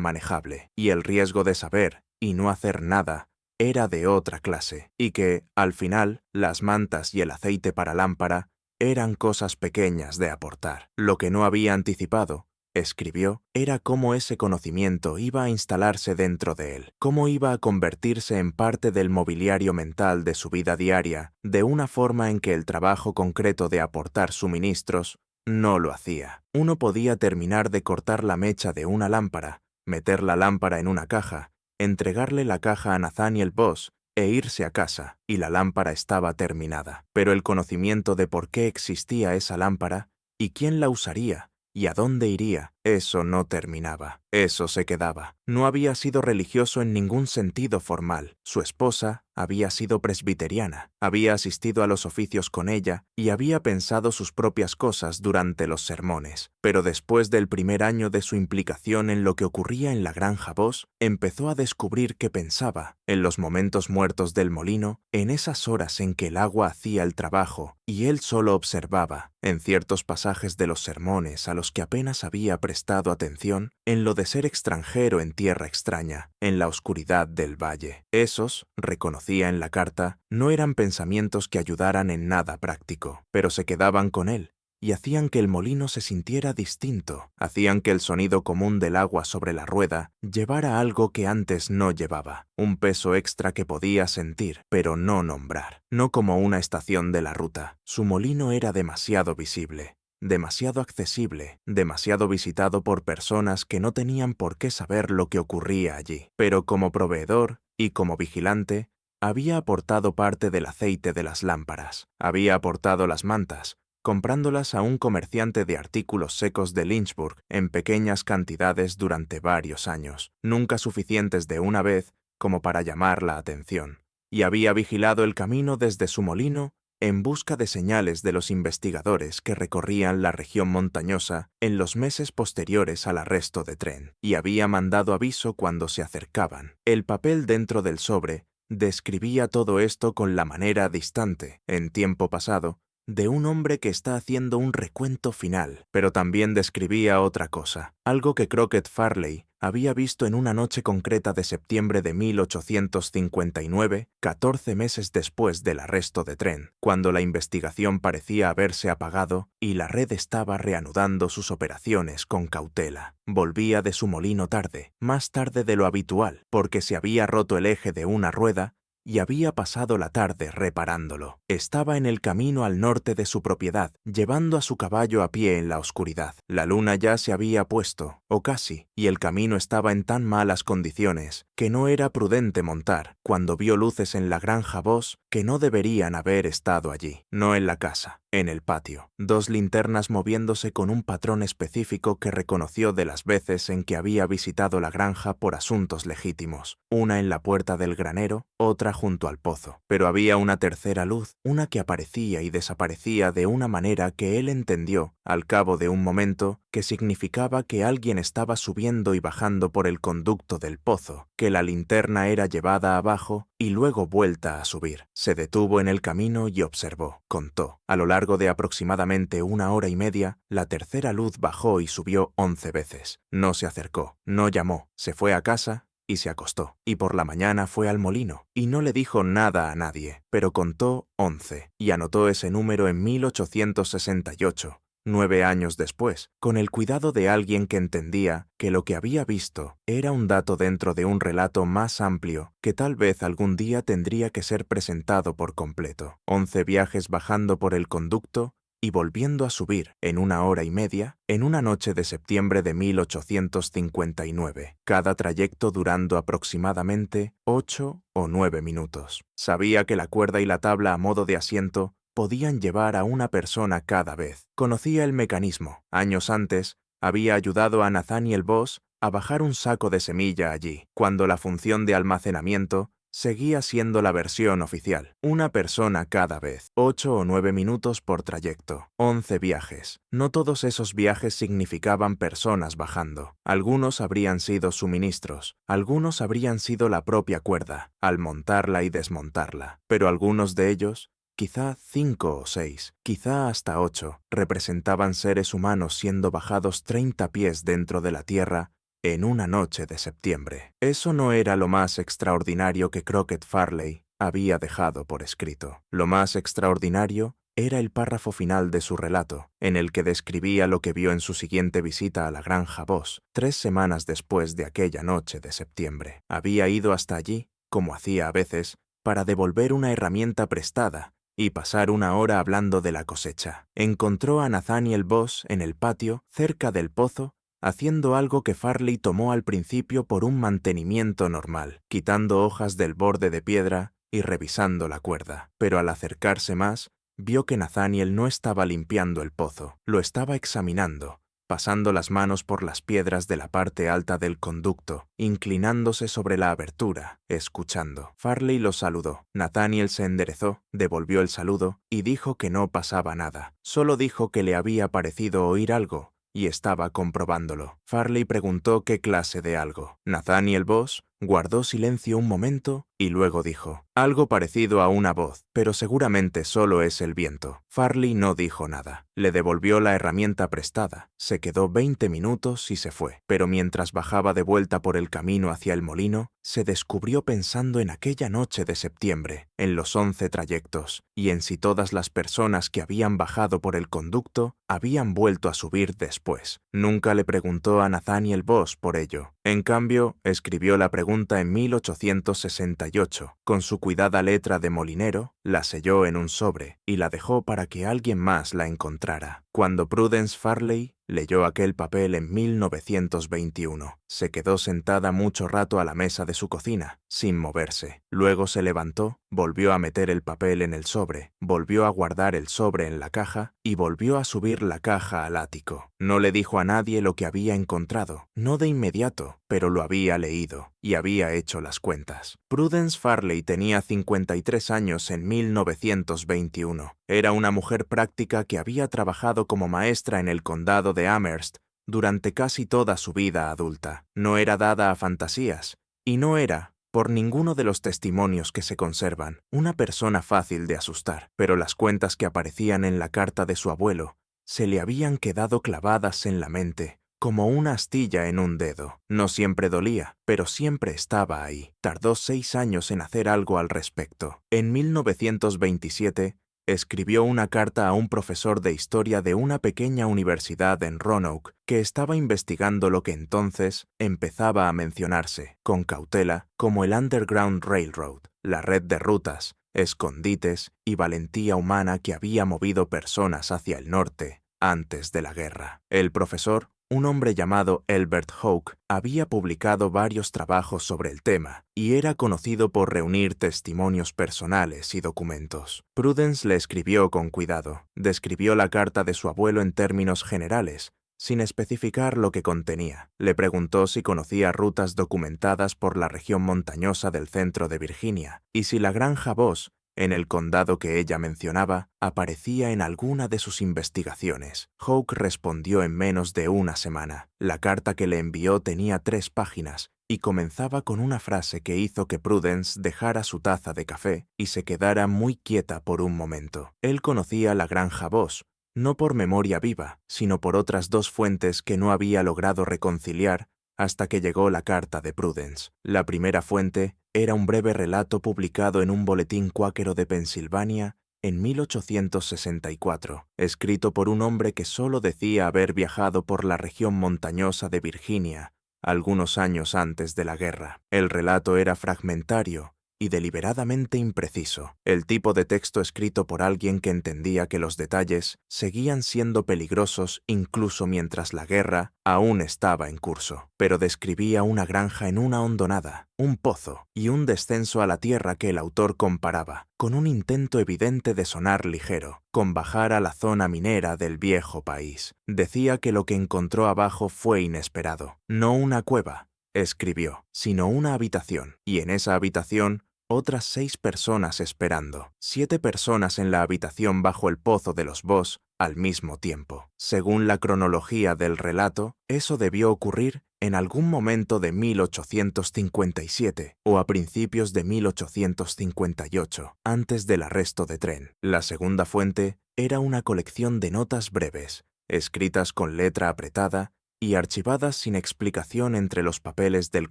manejable, y el riesgo de saber y no hacer nada era de otra clase, y que, al final, las mantas y el aceite para lámpara eran cosas pequeñas de aportar. Lo que no había anticipado, escribió, era cómo ese conocimiento iba a instalarse dentro de él, cómo iba a convertirse en parte del mobiliario mental de su vida diaria, de una forma en que el trabajo concreto de aportar suministros no lo hacía. Uno podía terminar de cortar la mecha de una lámpara, meter la lámpara en una caja, entregarle la caja a Nathaniel Boss e irse a casa, y la lámpara estaba terminada. Pero el conocimiento de por qué existía esa lámpara, y quién la usaría, y a dónde iría, Eso no terminaba. Eso se quedaba. No había sido religioso en ningún sentido formal. Su esposa había sido presbiteriana, había asistido a los oficios con ella y había pensado sus propias cosas durante los sermones. Pero después del primer año de su implicación en lo que ocurría en la granja Boss, empezó a descubrir que pensaba, en los momentos muertos del molino, en esas horas en que el agua hacía el trabajo y él solo observaba, en ciertos pasajes de los sermones a los que apenas había prestado atención, en lo de ser extranjero en tierra extraña, en la oscuridad del valle. Esos, reconocía en la carta, no eran pensamientos que ayudaran en nada práctico, pero se quedaban con él y hacían que el molino se sintiera distinto, hacían que el sonido común del agua sobre la rueda llevara algo que antes no llevaba, un peso extra que podía sentir, pero no nombrar, no como una estación de la ruta. Su molino era demasiado visible, demasiado accesible, demasiado visitado por personas que no tenían por qué saber lo que ocurría allí. Pero como proveedor y como vigilante, había aportado parte del aceite de las lámparas, había aportado las mantas, comprándolas a un comerciante de artículos secos de Lynchburg en pequeñas cantidades durante varios años, nunca suficientes de una vez como para llamar la atención, y había vigilado el camino desde su molino en busca de señales de los investigadores que recorrían la región montañosa en los meses posteriores al arresto de Trent, y había mandado aviso cuando se acercaban. El papel dentro del sobre describía todo esto con la manera distante, en tiempo pasado, de un hombre que está haciendo un recuento final, pero también describía otra cosa, algo que Crockett Farley había visto en una noche concreta de septiembre de 1859, 14 meses después del arresto de Trent, cuando la investigación parecía haberse apagado y la red estaba reanudando sus operaciones con cautela. Volvía de su molino tarde, más tarde de lo habitual, porque se había roto el eje de una rueda y había pasado la tarde reparándolo. Estaba en el camino al norte de su propiedad, llevando a su caballo a pie en la oscuridad. La luna ya se había puesto, o casi, y el camino estaba en tan malas condiciones que no era prudente montar, cuando vio luces en la granja Boss que no deberían haber estado allí, no en la casa, en el patio. 2 linternas moviéndose con un patrón específico que reconoció de las veces en que había visitado la granja por asuntos legítimos, una en la puerta del granero, otra junto al pozo. Pero había una tercera luz, una que aparecía y desaparecía de una manera que él entendió, al cabo de un momento, que significaba que alguien estaba subiendo y bajando por el conducto del pozo, que la linterna era llevada abajo y luego vuelta a subir. Se detuvo en el camino y observó, contó. A lo largo de aproximadamente 1 hora y media, la tercera luz bajó y subió 11 veces. No se acercó, no llamó, se fue a casa y se acostó. Y por la mañana fue al molino, y no le dijo nada a nadie, pero contó 11, y anotó ese número en 1868. 9 años después, con el cuidado de alguien que entendía que lo que había visto era un dato dentro de un relato más amplio que tal vez algún día tendría que ser presentado por completo. 11 viajes bajando por el conducto y volviendo a subir en 1 hora y media en una noche de septiembre de 1859, cada trayecto durando aproximadamente 8 o 9 minutos. Sabía que la cuerda y la tabla a modo de asiento podían llevar a una persona cada vez. Conocía el mecanismo. Años antes, había ayudado a Nathaniel Boss a bajar un saco de semilla allí, cuando la función de almacenamiento seguía siendo la versión oficial. Una persona cada vez. 8 o 9 minutos por trayecto. 11 viajes. No todos esos viajes significaban personas bajando. Algunos habrían sido suministros. Algunos habrían sido la propia cuerda, al montarla y desmontarla. Pero algunos de ellos, quizá 5 o 6, quizá hasta 8, representaban seres humanos siendo bajados 30 pies dentro de la tierra en una noche de septiembre. Eso no era lo más extraordinario que Crockett Farley había dejado por escrito. Lo más extraordinario era el párrafo final de su relato, en el que describía lo que vio en su siguiente visita a la granja Boss, 3 semanas después de aquella noche de septiembre. Había ido hasta allí, como hacía a veces, para devolver una herramienta prestada y pasar 1 hora hablando de la cosecha. Encontró a Nathaniel Boss en el patio, cerca del pozo, haciendo algo que Farley tomó al principio por un mantenimiento normal, quitando hojas del borde de piedra y revisando la cuerda. Pero al acercarse más, vio que Nathaniel no estaba limpiando el pozo, lo estaba examinando, pasando las manos por las piedras de la parte alta del conducto, inclinándose sobre la abertura, escuchando. Farley lo saludó. Nathaniel se enderezó, devolvió el saludo y dijo que no pasaba nada. Solo dijo que le había parecido oír algo y estaba comprobándolo. Farley preguntó qué clase de algo. Nathaniel Voss guardó silencio un momento y luego dijo: algo parecido a una voz, pero seguramente solo es el viento. Farley no dijo nada. Le devolvió la herramienta prestada. Se quedó 20 minutos y se fue. Pero mientras bajaba de vuelta por el camino hacia el molino, se descubrió pensando en aquella noche de septiembre, en los 11 trayectos, y en si todas las personas que habían bajado por el conducto habían vuelto a subir después. Nunca le preguntó a Nathaniel Voss por ello. En cambio, escribió la pregunta en 1868. Con su cuidada letra de molinero, la selló en un sobre y la dejó para que alguien más la encontrara. Cuando Prudence Farley leyó aquel papel en 1921, se quedó sentada mucho rato a la mesa de su cocina, sin moverse. Luego se levantó, volvió a meter el papel en el sobre, volvió a guardar el sobre en la caja y volvió a subir la caja al ático. No le dijo a nadie lo que había encontrado, no de inmediato, pero lo había leído y había hecho las cuentas. Prudence Farley tenía 53 años en 1921. Era una mujer práctica que había trabajado como maestra en el condado de Amherst durante casi toda su vida adulta. No era dada a fantasías y no era, por ninguno de los testimonios que se conservan, una persona fácil de asustar, pero las cuentas que aparecían en la carta de su abuelo se le habían quedado clavadas en la mente como una astilla en un dedo. No siempre dolía, pero siempre estaba ahí. Tardó 6 años en hacer algo al respecto. En 1927, escribió una carta a un profesor de historia de una pequeña universidad en Roanoke que estaba investigando lo que entonces empezaba a mencionarse, con cautela, como el Underground Railroad, la red de rutas, escondites y valentía humana que había movido personas hacia el norte antes de la guerra. El profesor, un hombre llamado Elbert Hawke, había publicado varios trabajos sobre el tema y era conocido por reunir testimonios personales y documentos. Prudence le escribió con cuidado. Describió la carta de su abuelo en términos generales, sin especificar lo que contenía. Le preguntó si conocía rutas documentadas por la región montañosa del centro de Virginia y si la granja Voss, en el condado que ella mencionaba, aparecía en alguna de sus investigaciones. Hawke respondió en menos de una semana. La carta que le envió tenía 3 páginas y comenzaba con una frase que hizo que Prudence dejara su taza de café y se quedara muy quieta por un momento. Él conocía la granja Voss, no por memoria viva, sino por otras 2 fuentes que no había logrado reconciliar hasta que llegó la carta de Prudence. La primera fuente era un breve relato publicado en un boletín cuáquero de Pensilvania en 1864, escrito por un hombre que solo decía haber viajado por la región montañosa de Virginia algunos años antes de la guerra. El relato era fragmentario y deliberadamente impreciso, el tipo de texto escrito por alguien que entendía que los detalles seguían siendo peligrosos incluso mientras la guerra aún estaba en curso, pero describía una granja en una hondonada, un pozo y un descenso a la tierra que el autor comparaba, con un intento evidente de sonar ligero, con bajar a la zona minera del viejo país. Decía que lo que encontró abajo fue inesperado, no una cueva, escribió, sino una habitación, y en esa habitación otras 6 personas esperando, 7 personas en la habitación bajo el pozo de los Voss al mismo tiempo. Según la cronología del relato, eso debió ocurrir en algún momento de 1857 o a principios de 1858, antes del arresto de tren. La segunda fuente era una colección de notas breves, escritas con letra apretada y archivadas sin explicación entre los papeles del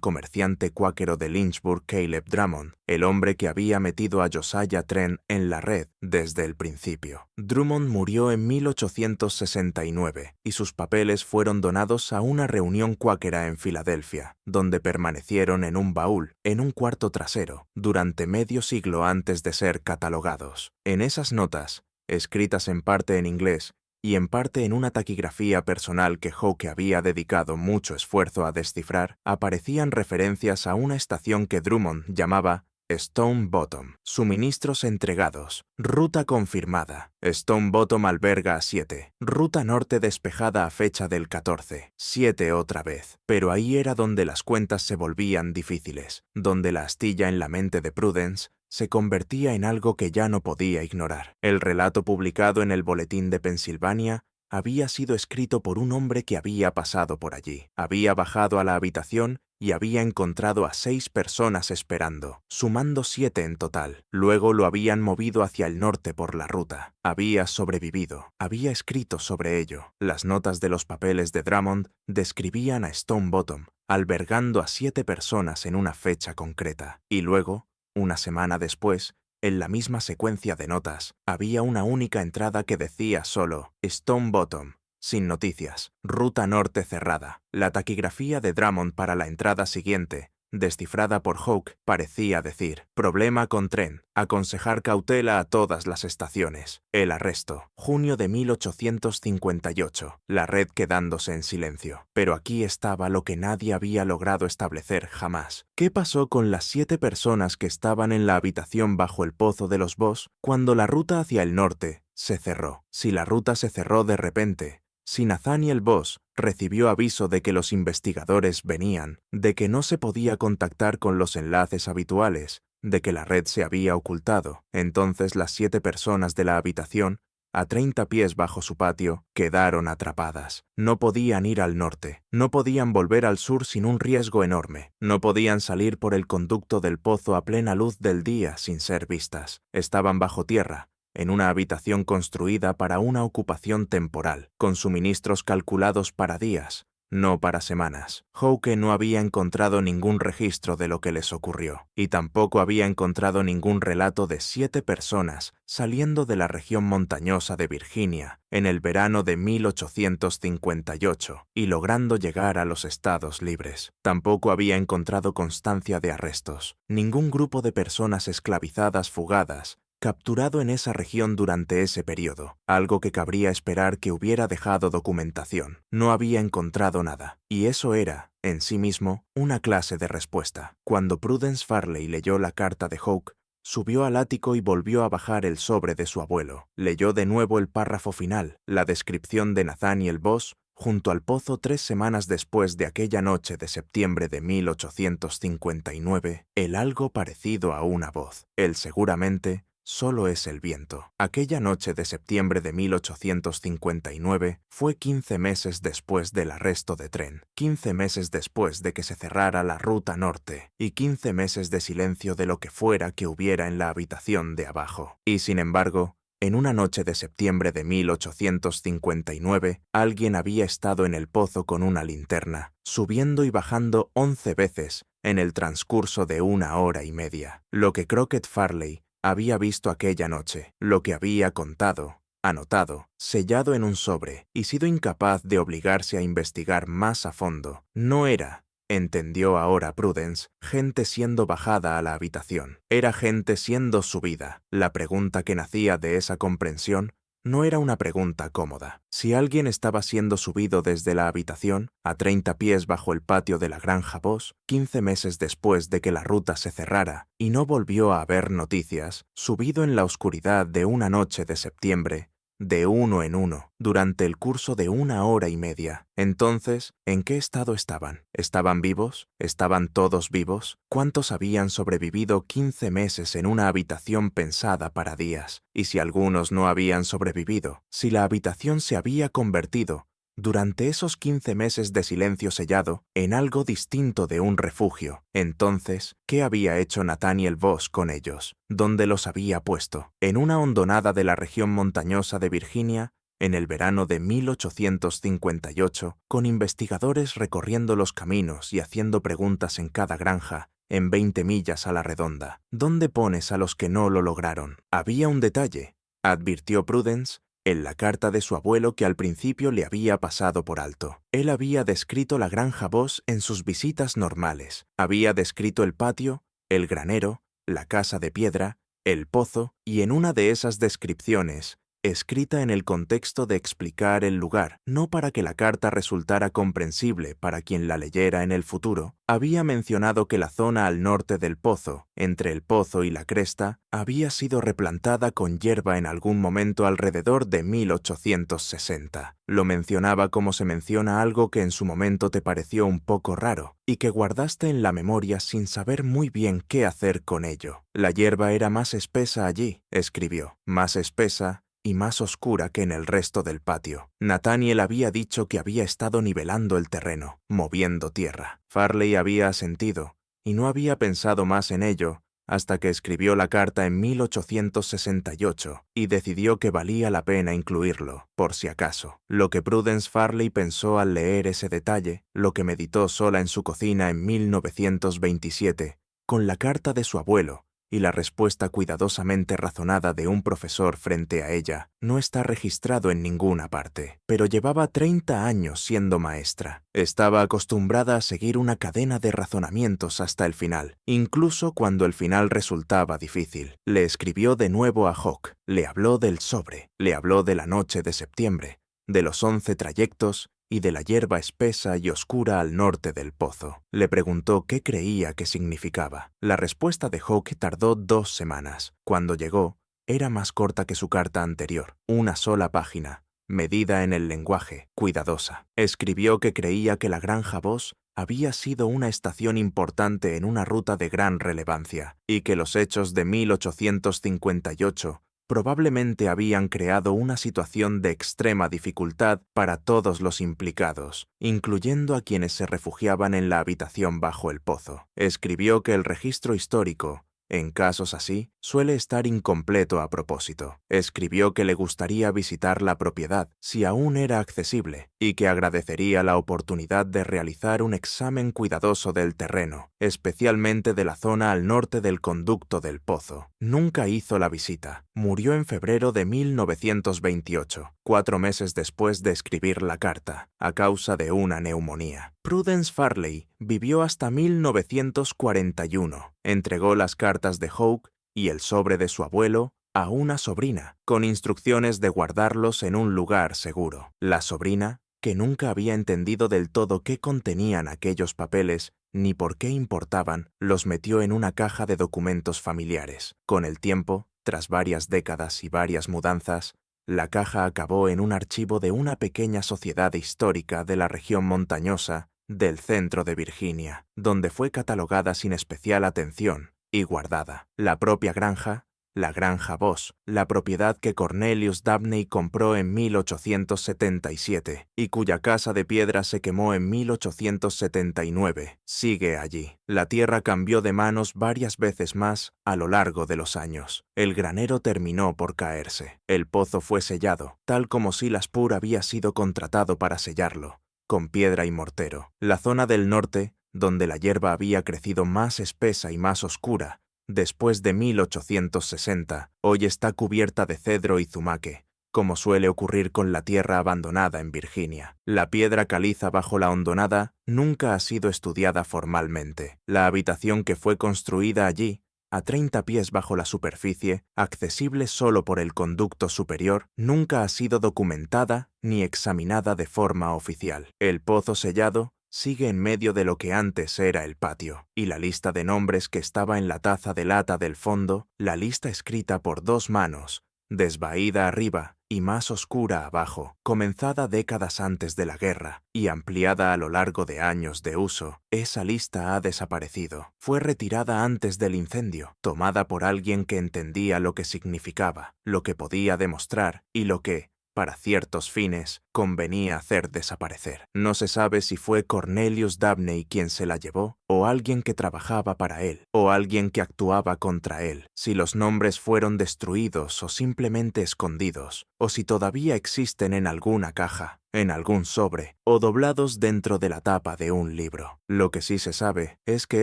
comerciante cuáquero de Lynchburg Caleb Drummond, el hombre que había metido a Josiah Trent en la red desde el principio. Drummond murió en 1869 y sus papeles fueron donados a una reunión cuáquera en Filadelfia, donde permanecieron en un baúl, en un cuarto trasero, durante medio siglo antes de ser catalogados. En esas notas, escritas en parte en inglés, y en parte en una taquigrafía personal que Hawke había dedicado mucho esfuerzo a descifrar, aparecían referencias a una estación que Drummond llamaba Stone Bottom. Suministros entregados. Ruta confirmada. Stone Bottom alberga a 7. Ruta norte despejada a fecha del 14. 7 otra vez. Pero ahí era donde las cuentas se volvían difíciles, donde la astilla en la mente de Prudence se convertía en algo que ya no podía ignorar. El relato publicado en el Boletín de Pensilvania había sido escrito por un hombre que había pasado por allí. Había bajado a la habitación y había encontrado a 6 personas esperando, sumando 7 en total. Luego lo habían movido hacia el norte por la ruta. Había sobrevivido. Había escrito sobre ello. Las notas de los papeles de Drummond describían a Stone Bottom albergando a 7 personas en una fecha concreta. Y luego, una semana después, en la misma secuencia de notas, había una única entrada que decía solo Stone Bottom, sin noticias, ruta norte cerrada. La taquigrafía de Drummond para la entrada siguiente, descifrada por Hawke, parecía decir: problema con tren, aconsejar cautela a todas las estaciones. El arresto, junio de 1858, la red quedándose en silencio. Pero aquí estaba lo que nadie había logrado establecer jamás. ¿Qué pasó con las 7 personas que estaban en la habitación bajo el pozo de los Boss cuando la ruta hacia el norte se cerró? Si la ruta se cerró de repente, si Nathaniel Boss recibió aviso de que los investigadores venían, de que no se podía contactar con los enlaces habituales, de que la red se había ocultado, entonces las 7 personas de la habitación, a 30 pies bajo su patio, quedaron atrapadas. No podían ir al norte, no podían volver al sur sin un riesgo enorme, no podían salir por el conducto del pozo a plena luz del día sin ser vistas. Estaban bajo tierra, en una habitación construida para una ocupación temporal, con suministros calculados para días, no para semanas. Hawke no había encontrado ningún registro de lo que les ocurrió, y tampoco había encontrado ningún relato de 7 personas saliendo de la región montañosa de Virginia en el verano de 1858 y logrando llegar a los Estados Libres. Tampoco había encontrado constancia de arrestos, ningún grupo de personas esclavizadas fugadas capturado en esa región durante ese periodo, algo que cabría esperar que hubiera dejado documentación. No había encontrado nada, y eso era, en sí mismo, una clase de respuesta. Cuando Prudence Farley leyó la carta de Hawke, subió al ático y volvió a bajar el sobre de su abuelo. Leyó de nuevo el párrafo final, la descripción de Nathaniel Boss, junto al pozo 3 semanas después de aquella noche de septiembre de 1859, el algo parecido a una voz. Él seguramente solo es el viento. Aquella noche de septiembre de 1859 fue 15 meses después del arresto de tren, 15 meses después de que se cerrara la ruta norte y 15 meses de silencio de lo que fuera que hubiera en la habitación de abajo. Y sin embargo, en una noche de septiembre de 1859, alguien había estado en el pozo con una linterna, subiendo y bajando 11 veces en el transcurso de 1 hora y media. Lo que Crockett Farley había visto aquella noche, lo que había contado, anotado, sellado en un sobre y sido incapaz de obligarse a investigar más a fondo, no era, entendió ahora Prudence, gente siendo bajada a la habitación. Era gente siendo subida. La pregunta que nacía de esa comprensión no era una pregunta cómoda. Si alguien estaba siendo subido desde la habitación, a 30 pies bajo el patio de la granja Boss, 15 meses después de que la ruta se cerrara, y no volvió a haber noticias, subido en la oscuridad de una noche de septiembre, de uno en uno, durante el curso de 1 hora y media. Entonces, ¿en qué estado estaban? ¿Estaban vivos? ¿Estaban todos vivos? ¿Cuántos habían sobrevivido 15 meses en una habitación pensada para días? Y si algunos no habían sobrevivido, si la habitación se había convertido, durante esos 15 meses de silencio sellado, en algo distinto de un refugio, entonces, ¿qué había hecho Nathaniel Boss con ellos? ¿Dónde los había puesto? En una hondonada de la región montañosa de Virginia, en el verano de 1858, con investigadores recorriendo los caminos y haciendo preguntas en cada granja, en 20 millas a la redonda. ¿Dónde pones a los que no lo lograron? Había un detalle, advirtió Prudence, en la carta de su abuelo que al principio le había pasado por alto. Él había descrito la granja Boss en sus visitas normales. Había descrito el patio, el granero, la casa de piedra, el pozo, y en una de esas descripciones, escrita en el contexto de explicar el lugar, no para que la carta resultara comprensible para quien la leyera en el futuro. Había mencionado que la zona al norte del pozo, entre el pozo y la cresta, había sido replantada con hierba en algún momento alrededor de 1860. Lo mencionaba como se menciona algo que en su momento te pareció un poco raro y que guardaste en la memoria sin saber muy bien qué hacer con ello. La hierba era más espesa allí, escribió, más espesa y más oscura que en el resto del patio. Nathaniel había dicho que había estado nivelando el terreno, moviendo tierra. Farley había asentido, y no había pensado más en ello hasta que escribió la carta en 1868 y decidió que valía la pena incluirlo, por si acaso. Lo que Prudence Farley pensó al leer ese detalle, lo que meditó sola en su cocina en 1927, con la carta de su abuelo, y la respuesta cuidadosamente razonada de un profesor frente a ella, no está registrado en ninguna parte. Pero llevaba 30 años siendo maestra. Estaba acostumbrada a seguir una cadena de razonamientos hasta el final, incluso cuando el final resultaba difícil. Le escribió de nuevo a Hawke, le habló del sobre, le habló de la noche de septiembre, de los 11 trayectos y de la hierba espesa y oscura al norte del pozo. Le preguntó qué creía que significaba. La respuesta de Hawke tardó 2 semanas. Cuando llegó, era más corta que su carta anterior, una sola página, medida en el lenguaje, cuidadosa. Escribió que creía que la Granja Voss había sido una estación importante en una ruta de gran relevancia y que los hechos de 1858 probablemente habían creado una situación de extrema dificultad para todos los implicados, incluyendo a quienes se refugiaban en la habitación bajo el pozo. Escribió que el registro histórico, en casos así, suele estar incompleto a propósito. Escribió que le gustaría visitar la propiedad, si aún era accesible, y que agradecería la oportunidad de realizar un examen cuidadoso del terreno, especialmente de la zona al norte del conducto del pozo. Nunca hizo la visita. Murió en febrero de 1928, 4 meses después de escribir la carta, a causa de una neumonía. Prudence Farley vivió hasta 1941. Entregó las cartas de Hawke y el sobre de su abuelo a una sobrina, con instrucciones de guardarlos en un lugar seguro. La sobrina, que nunca había entendido del todo qué contenían aquellos papeles ni por qué importaban, los metió en una caja de documentos familiares. Con el tiempo, tras varias décadas y varias mudanzas, la caja acabó en un archivo de una pequeña sociedad histórica de la región montañosa del centro de Virginia, donde fue catalogada sin especial atención y guardada. La propia granja, la Granja Voss, la propiedad que Cornelius Dabney compró en 1877 y cuya casa de piedra se quemó en 1879, sigue allí. La tierra cambió de manos varias veces más a lo largo de los años. El granero terminó por caerse. El pozo fue sellado, tal como Silas Poor había sido contratado para sellarlo, con piedra y mortero. La zona del norte, donde la hierba había crecido más espesa y más oscura, después de 1860, hoy está cubierta de cedro y zumaque, como suele ocurrir con la tierra abandonada en Virginia. La piedra caliza bajo la hondonada nunca ha sido estudiada formalmente. La habitación que fue construida allí, a 30 pies bajo la superficie, accesible solo por el conducto superior, nunca ha sido documentada ni examinada de forma oficial. El pozo sellado sigue en medio de lo que antes era el patio, y la lista de nombres que estaba en la taza de lata del fondo, la lista escrita por 2 manos, desvaída arriba y más oscura abajo, comenzada décadas antes de la guerra y ampliada a lo largo de años de uso, esa lista ha desaparecido. Fue retirada antes del incendio, tomada por alguien que entendía lo que significaba, lo que podía demostrar y lo que, para ciertos fines, convenía hacer desaparecer. No se sabe si fue Cornelius Dabney quien se la llevó, o alguien que trabajaba para él, o alguien que actuaba contra él, si los nombres fueron destruidos o simplemente escondidos, o si todavía existen en alguna caja, en algún sobre, o doblados dentro de la tapa de un libro. Lo que sí se sabe es que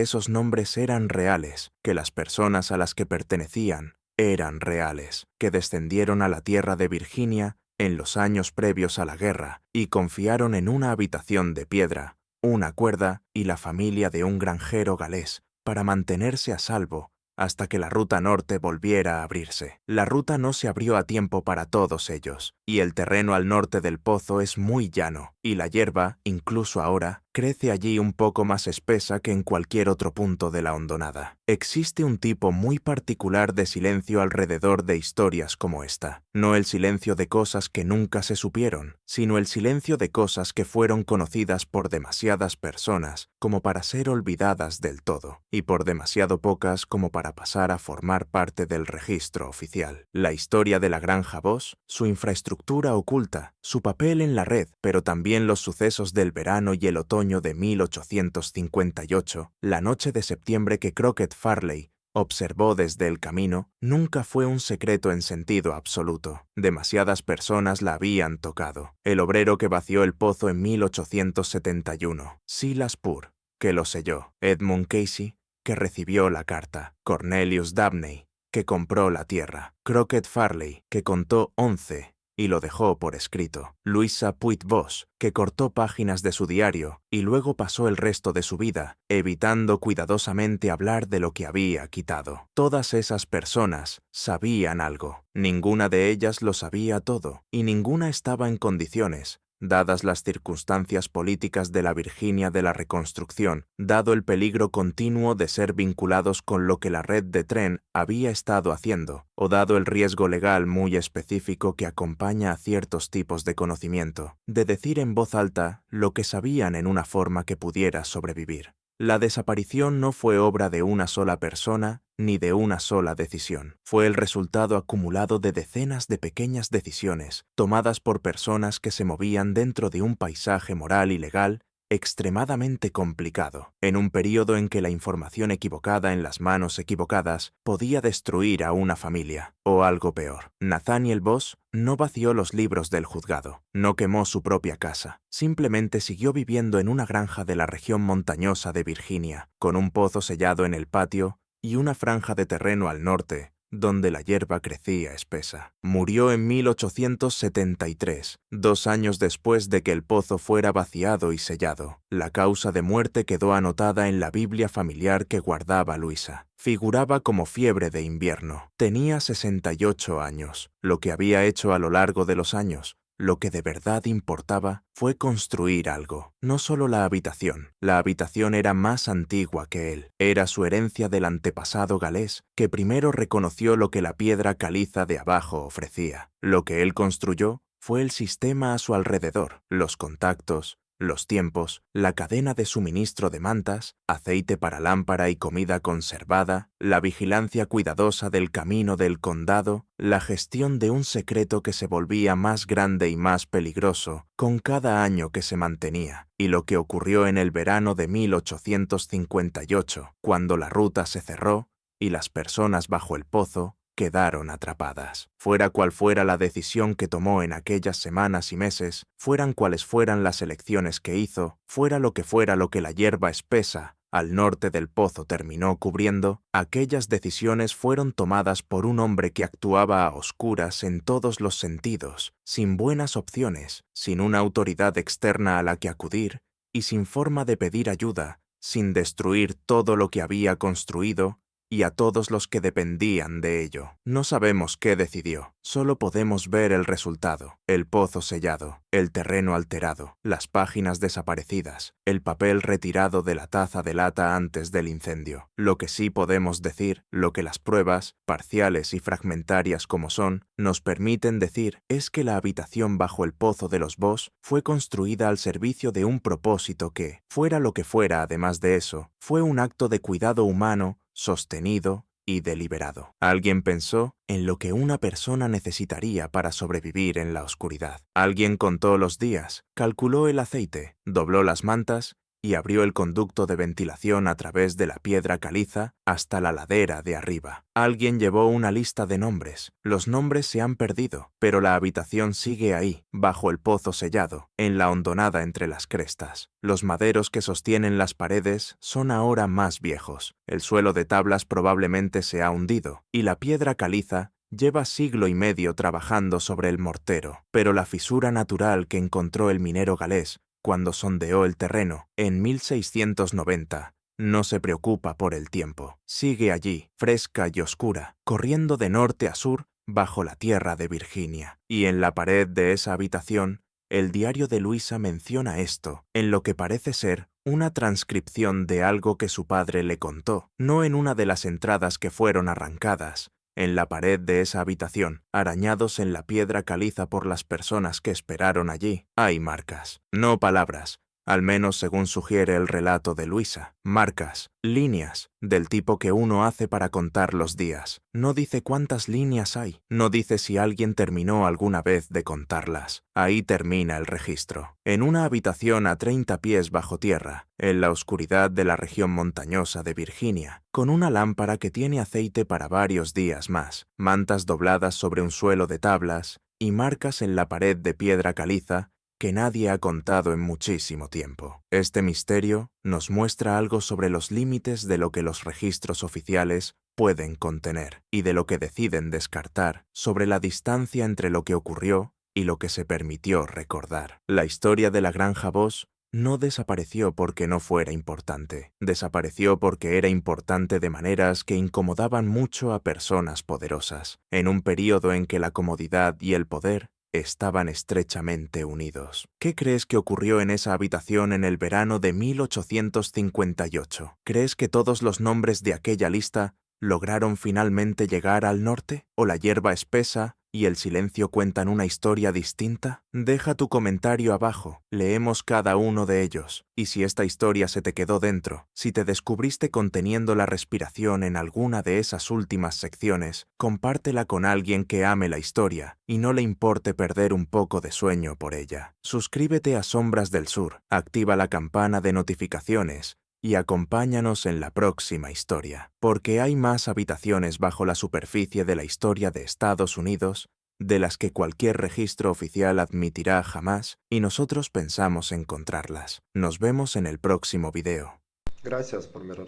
esos nombres eran reales, que las personas a las que pertenecían eran reales, que descendieron a la tierra de Virginia en los años previos a la guerra y confiaron en una habitación de piedra, una cuerda y la familia de un granjero galés para mantenerse a salvo hasta que la ruta norte volviera a abrirse. La ruta no se abrió a tiempo para todos ellos, y el terreno al norte del pozo es muy llano, y la hierba, incluso ahora, crece allí un poco más espesa que en cualquier otro punto de la hondonada. Existe un tipo muy particular de silencio alrededor de historias como esta. No el silencio de cosas que nunca se supieron, sino el silencio de cosas que fueron conocidas por demasiadas personas como para ser olvidadas del todo, y por demasiado pocas como para pasar a formar parte del registro oficial. La historia de la granja Voss, su infraestructura oculta, su papel en la red, pero también los sucesos del verano y el otoño de 1858, la noche de septiembre que Crockett Farley observó desde el camino, nunca fue un secreto en sentido absoluto. Demasiadas personas la habían tocado. El obrero que vació el pozo en 1871, Silas Poor, que lo selló, Edmund Casey, que recibió la carta, Cornelius Dabney, que compró la tierra, Crockett Farley, que contó 11 y lo dejó por escrito, Louisa Puig Voss, que cortó páginas de su diario y luego pasó el resto de su vida, evitando cuidadosamente hablar de lo que había quitado. Todas esas personas sabían algo. Ninguna de ellas lo sabía todo, y ninguna estaba en condiciones, dadas las circunstancias políticas de la Virginia de la Reconstrucción, dado el peligro continuo de ser vinculados con lo que la red de tren había estado haciendo, o dado el riesgo legal muy específico que acompaña a ciertos tipos de conocimiento, de decir en voz alta lo que sabían en una forma que pudiera sobrevivir. La desaparición no fue obra de una sola persona ni de una sola decisión. Fue el resultado acumulado de decenas de pequeñas decisiones tomadas por personas que se movían dentro de un paisaje moral y legal extremadamente complicado, en un periodo en que la información equivocada en las manos equivocadas podía destruir a una familia, o algo peor. Nathaniel Voss no vació los libros del juzgado, no quemó su propia casa, simplemente siguió viviendo en una granja de la región montañosa de Virginia, con un pozo sellado en el patio y una franja de terreno al norte, donde la hierba crecía espesa. Murió en 1873, 2 años después de que el pozo fuera vaciado y sellado. La causa de muerte quedó anotada en la Biblia familiar que guardaba Luisa. Figuraba como fiebre de invierno. Tenía 68 años. Lo que había hecho a lo largo de los años, lo que de verdad importaba, fue construir algo. No solo la habitación. La habitación era más antigua que él. Era su herencia del antepasado galés, que primero reconoció lo que la piedra caliza de abajo ofrecía. Lo que él construyó fue el sistema a su alrededor, los contactos, los tiempos, la cadena de suministro de mantas, aceite para lámpara y comida conservada, la vigilancia cuidadosa del camino del condado, la gestión de un secreto que se volvía más grande y más peligroso con cada año que se mantenía, y lo que ocurrió en el verano de 1858, cuando la ruta se cerró y las personas bajo el pozo quedaron atrapadas. Fuera cual fuera la decisión que tomó en aquellas semanas y meses, fueran cuales fueran las elecciones que hizo, fuera lo que la hierba espesa al norte del pozo terminó cubriendo, aquellas decisiones fueron tomadas por un hombre que actuaba a oscuras en todos los sentidos, sin buenas opciones, sin una autoridad externa a la que acudir y sin forma de pedir ayuda, sin destruir todo lo que había construido y a todos los que dependían de ello. No sabemos qué decidió, solo podemos ver el resultado, el pozo sellado, el terreno alterado, las páginas desaparecidas, el papel retirado de la taza de lata antes del incendio. Lo que sí podemos decir, lo que las pruebas, parciales y fragmentarias como son, nos permiten decir es que la habitación bajo el pozo de los Voss fue construida al servicio de un propósito que, fuera lo que fuera además de eso, fue un acto de cuidado humano sostenido y deliberado. Alguien pensó en lo que una persona necesitaría para sobrevivir en la oscuridad. Alguien contó los días, calculó el aceite, dobló las mantas y abrió el conducto de ventilación a través de la piedra caliza hasta la ladera de arriba. Alguien llevó una lista de nombres. Los nombres se han perdido, pero la habitación sigue ahí, bajo el pozo sellado, en la hondonada entre las crestas. Los maderos que sostienen las paredes son ahora más viejos. El suelo de tablas probablemente se ha hundido, y la piedra caliza lleva siglo y medio trabajando sobre el mortero. Pero la fisura natural que encontró el minero galés cuando sondeó el terreno en 1690 no se preocupa por el tiempo. Sigue allí, fresca y oscura, corriendo de norte a sur bajo la tierra de Virginia. Y en la pared de esa habitación, el diario de Luisa menciona esto, en lo que parece ser una transcripción de algo que su padre le contó, no en una de las entradas que fueron arrancadas. En la pared de esa habitación, arañados en la piedra caliza por las personas que esperaron allí, hay marcas, no palabras, al menos según sugiere el relato de Luisa. Marcas, líneas, del tipo que uno hace para contar los días. No dice cuántas líneas hay, no dice si alguien terminó alguna vez de contarlas. Ahí termina el registro. En una habitación a 30 pies bajo tierra, en la oscuridad de la región montañosa de Virginia, con una lámpara que tiene aceite para varios días más, mantas dobladas sobre un suelo de tablas y marcas en la pared de piedra caliza que nadie ha contado en muchísimo tiempo. Este misterio nos muestra algo sobre los límites de lo que los registros oficiales pueden contener y de lo que deciden descartar, sobre la distancia entre lo que ocurrió y lo que se permitió recordar. La historia de la Granja Voss no desapareció porque no fuera importante. Desapareció porque era importante de maneras que incomodaban mucho a personas poderosas, en un período en que la comodidad y el poder estaban estrechamente unidos. ¿Qué crees que ocurrió en esa habitación en el verano de 1858? ¿Crees que todos los nombres de aquella lista lograron finalmente llegar al norte? ¿O la hierba espesa y el silencio cuentan una historia distinta? Deja tu comentario abajo, leemos cada uno de ellos. Y si esta historia se te quedó dentro, si te descubriste conteniendo la respiración en alguna de esas últimas secciones, compártela con alguien que ame la historia y no le importe perder un poco de sueño por ella. Suscríbete a Sombras del Sur, activa la campana de notificaciones y acompáñanos en la próxima historia, porque hay más habitaciones bajo la superficie de la historia de Estados Unidos de las que cualquier registro oficial admitirá jamás, y nosotros pensamos encontrarlas. Nos vemos en el próximo video. Gracias por mirar.